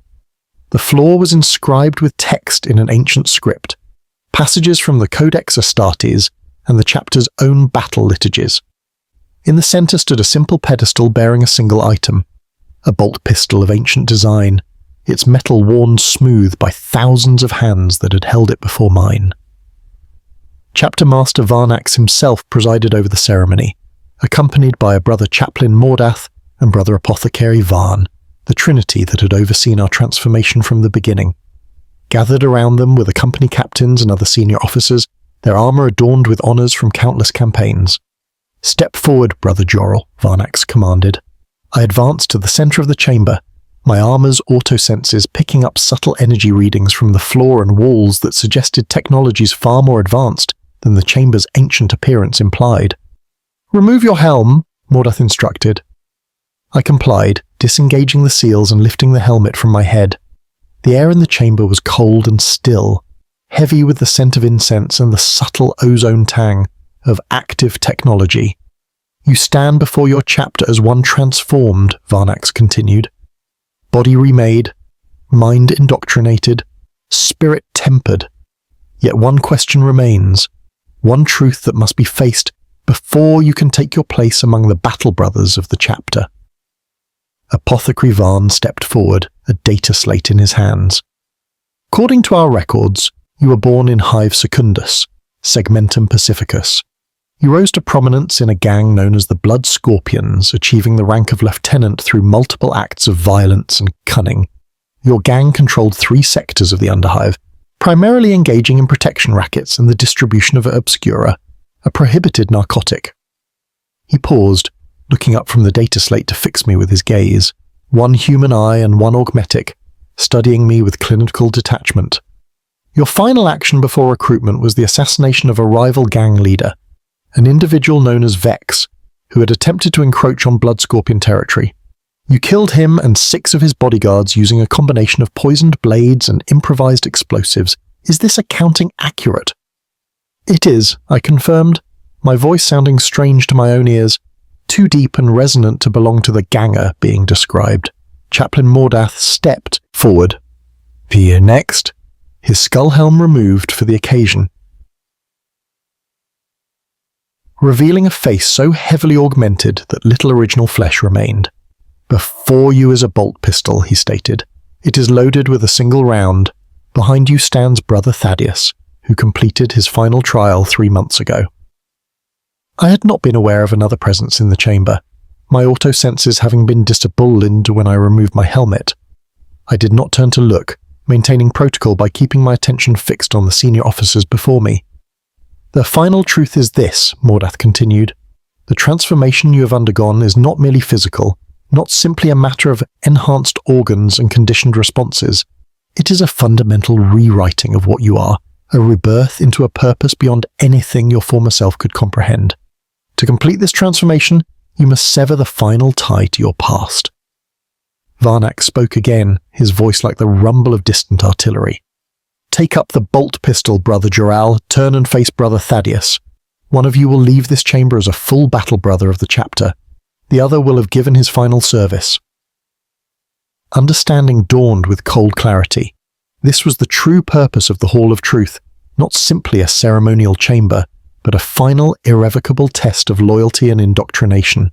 A: The floor was inscribed with text in an ancient script, passages from the Codex Astartes and the chapter's own battle liturgies. In the center stood a simple pedestal bearing a single item, a bolt pistol of ancient design, its metal worn smooth by thousands of hands that had held it before mine. Chapter Master Varnax himself presided over the ceremony, accompanied by a brother chaplain Mordath and brother apothecary Varn, the trinity that had overseen our transformation from the beginning. Gathered around them were the company captains and other senior officers, their armor adorned with honors from countless campaigns. "Step forward, Brother Jorrel," Varnax commanded. I advanced to the center of the chamber, my armor's auto-senses picking up subtle energy readings from the floor and walls that suggested technologies far more advanced than the chamber's ancient appearance implied. "Remove your helm," Mordath instructed. I complied, disengaging the seals and lifting the helmet from my head. The air in the chamber was cold and still, heavy with the scent of incense and the subtle ozone tang of active technology. "You stand before your chapter as one transformed," Varnax continued. "Body remade, mind indoctrinated, spirit tempered. Yet one question remains, one truth that must be faced before you can take your place among the battle brothers of the chapter." Apothecary Varn stepped forward, a data slate in his hands. "According to our records, you were born in Hive Secundus, Segmentum Pacificus. You rose to prominence in a gang known as the Blood Scorpions, achieving the rank of lieutenant through multiple acts of violence and cunning. Your gang controlled 3 sectors of the Underhive, primarily engaging in protection rackets and the distribution of Obscura, a prohibited narcotic." He paused, looking up from the data slate to fix me with his gaze, one human eye and one augmetic, studying me with clinical detachment. "Your final action before recruitment was the assassination of a rival gang leader, an individual known as Vex, who had attempted to encroach on Blood Scorpion territory. You killed him and 6 of his bodyguards using a combination of poisoned blades and improvised explosives. Is this accounting accurate?" "It is," I confirmed, my voice sounding strange to my own ears, too deep and resonant to belong to the ganger being described. Chaplain Mordath stepped forward. "Here next," his skull helm removed for the occasion, revealing a face so heavily augmented that little original flesh remained. "Before you is a bolt pistol," he stated. "It is loaded with a single round. Behind you stands Brother Thaddeus, who completed his final trial 3 months ago." I had not been aware of another presence in the chamber, my auto-senses having been disabundant when I removed my helmet. I did not turn to look, maintaining protocol by keeping my attention fixed on the senior officers before me. "The final truth is this," Mordath continued. "The transformation you have undergone is not merely physical, not simply a matter of enhanced organs and conditioned responses. It is a fundamental rewriting of what you are, a rebirth into a purpose beyond anything your former self could comprehend. To complete this transformation, you must sever the final tie to your past." Varnax spoke again, his voice like the rumble of distant artillery. "Take up the bolt pistol, Brother Jorrel, turn and face Brother Thaddeus. One of you will leave this chamber as a full battle brother of the chapter. The other will have given his final service." Understanding dawned with cold clarity. This was the true purpose of the Hall of Truth, not simply a ceremonial chamber, but a final, irrevocable test of loyalty and indoctrination.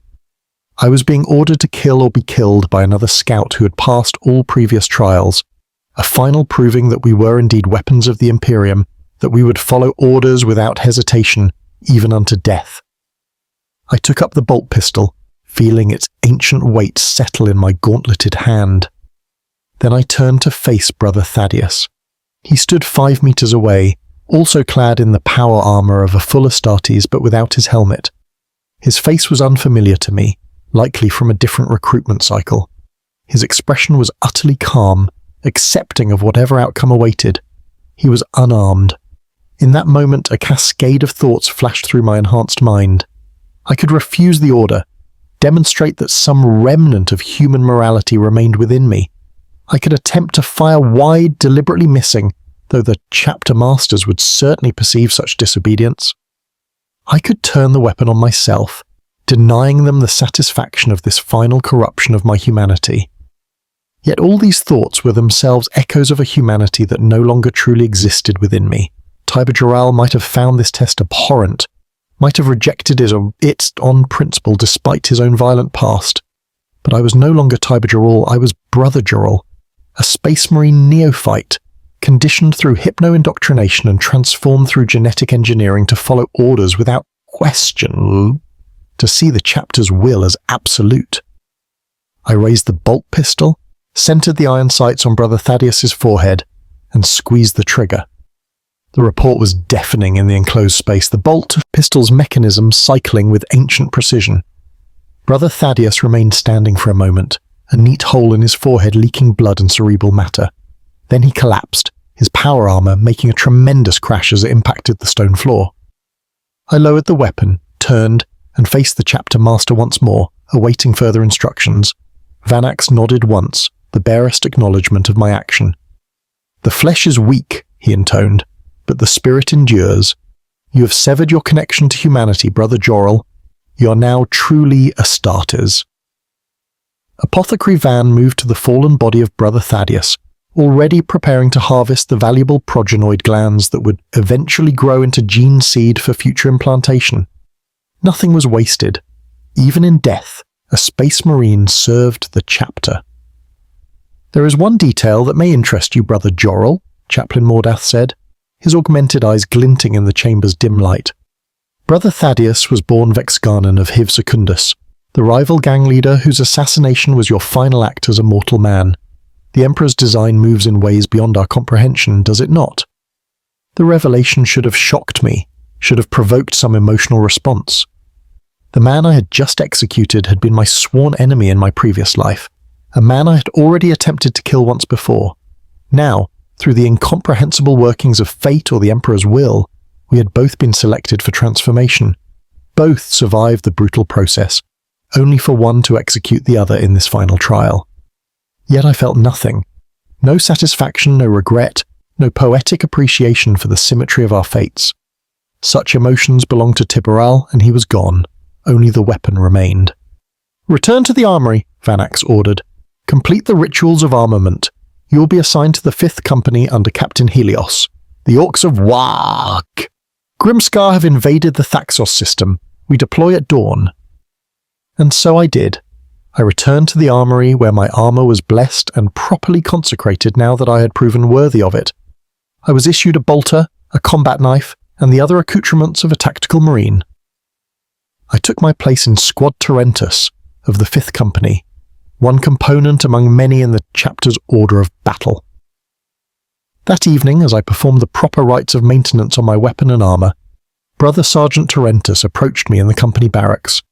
A: I was being ordered to kill or be killed by another scout who had passed all previous trials, a final proving that we were indeed weapons of the Imperium, that we would follow orders without hesitation, even unto death. I took up the bolt pistol, feeling its ancient weight settle in my gauntleted hand. Then I turned to face Brother Thaddeus. He stood 5 meters away, also clad in the power armor of a full Astartes but without his helmet. His face was unfamiliar to me, likely from a different recruitment cycle. His expression was utterly calm, accepting of whatever outcome awaited. He was unarmed. In that moment, a cascade of thoughts flashed through my enhanced mind. I could refuse the order, demonstrate that some remnant of human morality remained within me. I could attempt to fire wide, deliberately missing, though the chapter masters would certainly perceive such disobedience. I could turn the weapon on myself, denying them the satisfaction of this final corruption of my humanity. Yet all these thoughts were themselves echoes of a humanity that no longer truly existed within me. Tiber Jorrel might have found this test abhorrent, might have rejected it on principle despite his own violent past. But I was no longer Tiber Jorul, I was Brother Jorul, a Space Marine neophyte, conditioned through hypno-indoctrination and transformed through genetic engineering to follow orders without question, to see the chapter's will as absolute. I raised the bolt pistol, centered the iron sights on Brother Thaddeus's forehead, and squeezed the trigger. The report was deafening in the enclosed space, the bolt pistol's mechanism cycling with ancient precision. Brother Thaddeus remained standing for a moment, a neat hole in his forehead leaking blood and cerebral matter. Then he collapsed, his power armor making a tremendous crash as it impacted the stone floor. I lowered the weapon, turned, and faced the chapter master once more, awaiting further instructions. Vanax nodded once, the barest acknowledgement of my action. "The flesh is weak," he intoned, "but the spirit endures. You have severed your connection to humanity, Brother Jorul. You are now truly Astartes." Apothecary Van moved to the fallen body of Brother Thaddeus, already preparing to harvest the valuable progenoid glands that would eventually grow into gene seed for future implantation. Nothing was wasted. Even in death, a Space Marine served the chapter. "There is one detail that may interest you, Brother Jorul," Chaplain Mordath said, his augmented eyes glinting in the chamber's dim light. "Brother Thaddeus was born Vexganon of Hiv Secundus, the rival gang leader whose assassination was your final act as a mortal man. The Emperor's design moves in ways beyond our comprehension, does it not? The revelation should have shocked me, should have provoked some emotional response. The man I had just executed had been my sworn enemy in my previous life, a man I had already attempted to kill once before. Now, through the incomprehensible workings of fate or the Emperor's will, we had both been selected for transformation. Both survived the brutal process, only for one to execute the other in this final trial. Yet I felt nothing. No satisfaction, no regret, no poetic appreciation for the symmetry of our fates. Such emotions belonged to Tiberal, and he was gone. Only the weapon remained. "Return to the armory," Vanax ordered. "Complete the rituals of armament. You will be assigned to the 5th Company under Captain Helios. The Orcs of Warg. Grimskar have invaded the Thaxos system. We deploy at dawn." And so I did. I returned to the armory where my armor was blessed and properly consecrated now that I had proven worthy of it. I was issued a bolter, a combat knife, and the other accoutrements of a tactical marine. I took my place in Squad Tarentus of the 5th Company, one component among many in the chapter's order of battle. That evening, as I performed the proper rites of maintenance on my weapon and armor, Brother Sergeant Tarentus approached me in the company barracks.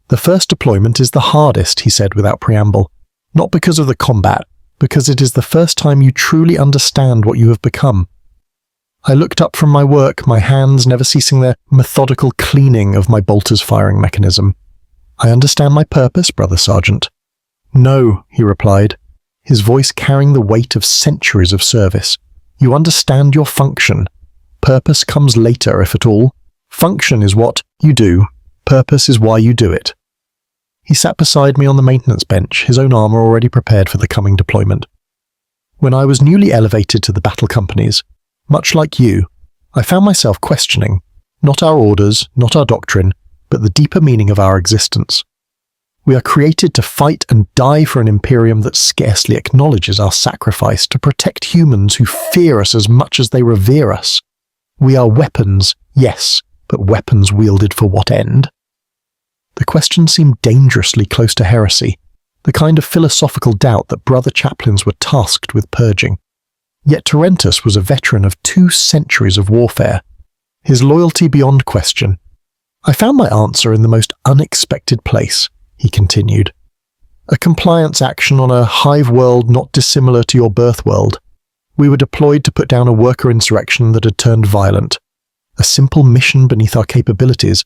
A: "The first deployment is the hardest," he said without preamble, "not because of the combat, because it is the first time you truly understand what you have become." I looked up from my work, my hands never ceasing their methodical cleaning of my bolter's firing mechanism. "I understand my purpose, Brother Sergeant." "No," he replied, his voice carrying the weight of centuries of service. "You understand your function. Purpose comes later, if at all. Function is what you do. Purpose is why you do it." He sat beside me on the maintenance bench, his own armor already prepared for the coming deployment. When I was newly elevated to the battle companies, much like you, I found myself questioning, not our orders, not our doctrine, but the deeper meaning of our existence. We are created to fight and die for an Imperium that scarcely acknowledges our sacrifice to protect humans who fear us as much as they revere us. We are weapons, yes, but weapons wielded for what end? The question seemed dangerously close to heresy, the kind of philosophical doubt that brother chaplains were tasked with purging. Yet Tarentus was a veteran of 2 centuries of warfare, his loyalty beyond question. "I found my answer in the most unexpected place," he continued. "A compliance action on a hive world not dissimilar to your birth world. We were deployed to put down a worker insurrection that had turned violent. A simple mission beneath our capabilities,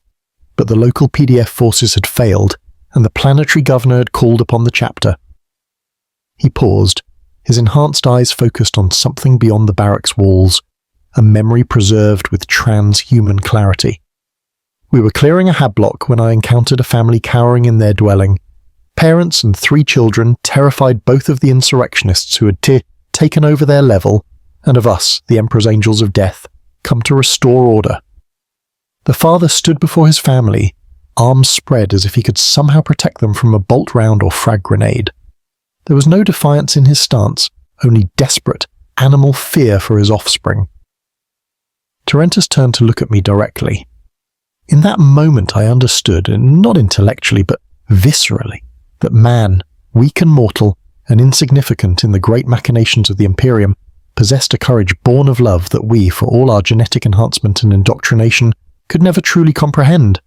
A: but the local PDF forces had failed, and the planetary governor had called upon the chapter." He paused, his enhanced eyes focused on something beyond the barracks walls, a memory preserved with transhuman clarity. "We were clearing a hablock when I encountered a family cowering in their dwelling. Parents and 3 children, terrified both of the insurrectionists who had taken over their level, and of us, the Emperor's Angels of Death, come to restore order. The father stood before his family, arms spread as if he could somehow protect them from a bolt round or frag grenade. There was no defiance in his stance, only desperate, animal fear for his offspring. Terentus turned to look at me directly. In that moment I understood, and not intellectually but viscerally, that man, weak and mortal, and insignificant in the great machinations of the Imperium, possessed a courage born of love that we, for all our genetic enhancement and indoctrination, could never truly comprehend.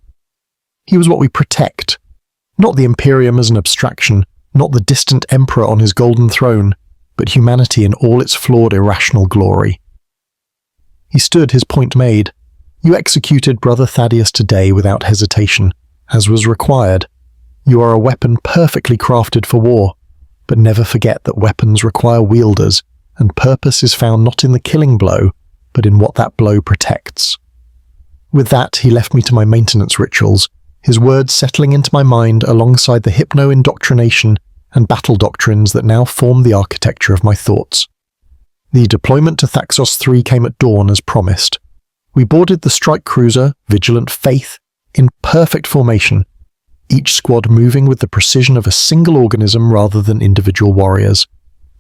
A: He was what we protect, not the Imperium as an abstraction, not the distant emperor on his golden throne, but humanity in all its flawed irrational glory. He stood, his point made. You executed Brother Thaddeus today without hesitation, as was required. You are a weapon perfectly crafted for war, but never forget that weapons require wielders, and purpose is found not in the killing blow, but in what that blow protects. With that, he left me to my maintenance rituals, his words settling into my mind alongside the hypno-indoctrination and battle doctrines that now formed the architecture of my thoughts. The deployment to Thaxos 3 came at dawn as promised. We boarded the strike cruiser, Vigilant Faith, in perfect formation, each squad moving with the precision of a single organism rather than individual warriors.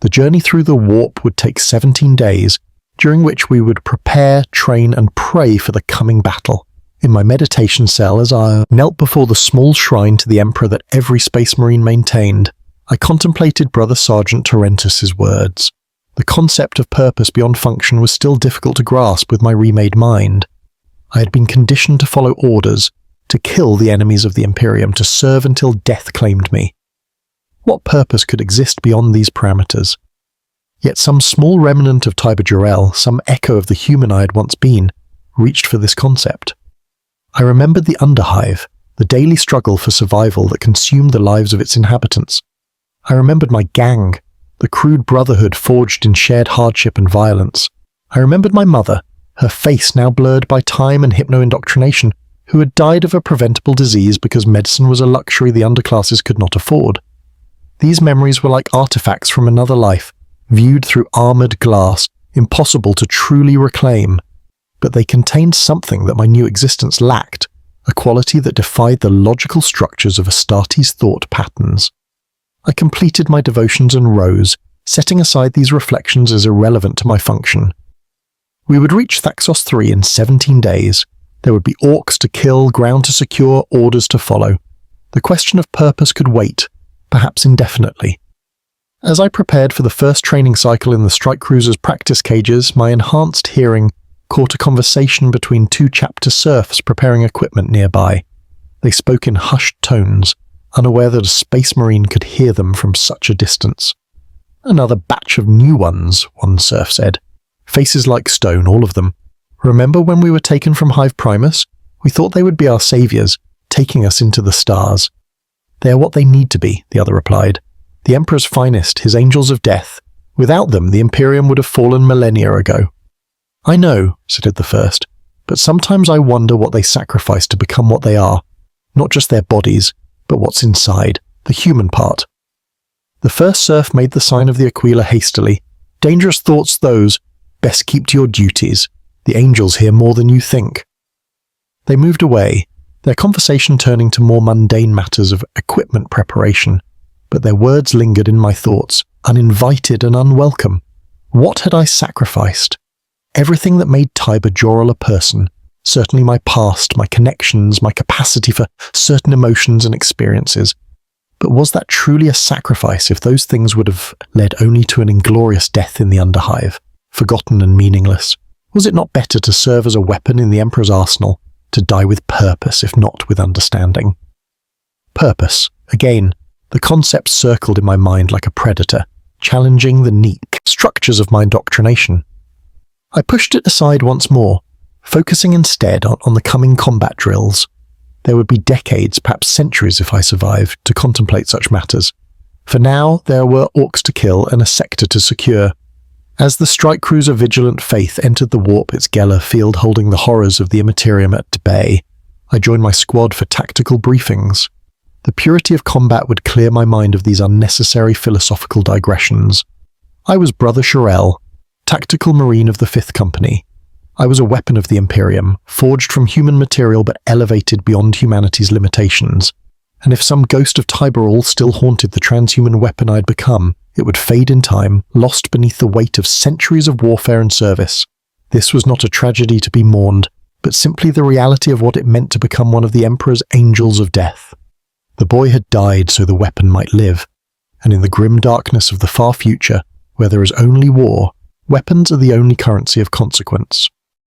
A: The journey through the warp would take 17 days, during which we would prepare, train, and pray for the coming battle. In my meditation cell, as I knelt before the small shrine to the Emperor that every Space Marine maintained, I contemplated Brother Sergeant Terentus's words. The concept of purpose beyond function was still difficult to grasp with my remade mind. I had been conditioned to follow orders, to kill the enemies of the Imperium, to serve until death claimed me. What purpose could exist beyond these parameters? Yet some small remnant of Tiber Jor-El, some echo of the human I had once been, reached for this concept. I remembered the Underhive, the daily struggle for survival that consumed the lives of its inhabitants. I remembered my gang, the crude brotherhood forged in shared hardship and violence. I remembered my mother, her face now blurred by time and hypno-indoctrination, who had died of a preventable disease because medicine was a luxury the underclasses could not afford. These memories were like artifacts from another life, viewed through armoured glass, impossible to truly reclaim. But they contained something that my new existence lacked, a quality that defied the logical structures of Astartes' thought patterns. I completed my devotions and rose, setting aside these reflections as irrelevant to my function. We would reach Thaxos 3 in 17 days. There would be orcs to kill, ground to secure, orders to follow. The question of purpose could wait, perhaps indefinitely. As I prepared for the first training cycle in the strike cruiser's practice cages, my enhanced hearing caught a conversation between two chapter serfs preparing equipment nearby. They spoke in hushed tones, unaware that a space marine could hear them from such a distance. Another batch of new ones, one serf said. Faces like stone, all of them. Remember when we were taken from Hive Primus? We thought they would be our saviors, taking us into the stars. They are what they need to be, the other replied. The Emperor's finest, his angels of death. Without them, the Imperium would have fallen millennia ago. I know, said the first, but sometimes I wonder what they sacrificed to become what they are. Not just their bodies, but what's inside, the human part. The first serf made the sign of the Aquila hastily. Dangerous thoughts those. Best keep to your duties. The angels hear more than you think. They moved away, their conversation turning to more mundane matters of equipment preparation, but their words lingered in my thoughts, uninvited and unwelcome. What had I sacrificed? Everything that made Tiber Jor-El a person, certainly my past, my connections, my capacity for certain emotions and experiences. But was that truly a sacrifice if those things would have led only to an inglorious death in the Underhive, forgotten and meaningless? Was it not better to serve as a weapon in the Emperor's arsenal, to die with purpose if not with understanding? Purpose. Again, the concept circled in my mind like a predator, challenging the neat structures of my indoctrination. I pushed it aside once more, focusing instead on the coming combat drills. There would be decades, perhaps centuries if I survived, to contemplate such matters. For now, there were orcs to kill and a sector to secure. As the strike cruiser Vigilant Faith entered the warp, its Geller field holding the horrors of the Imperium at bay, I joined my squad for tactical briefings. The purity of combat would clear my mind of these unnecessary philosophical digressions. I was Brother Jor-El, tactical marine of the 5th Company. I was a weapon of the Imperium, forged from human material but elevated beyond humanity's limitations. And if some ghost of Tiberall still haunted the transhuman weapon I'd become, it would fade in time, lost beneath the weight of centuries of warfare and service. This was not a tragedy to be mourned, but simply the reality of what it meant to become one of the Emperor's angels of death. The boy had died so the weapon might live, and in the grim darkness of the far future, where there is only war, weapons are the only currency of consequence.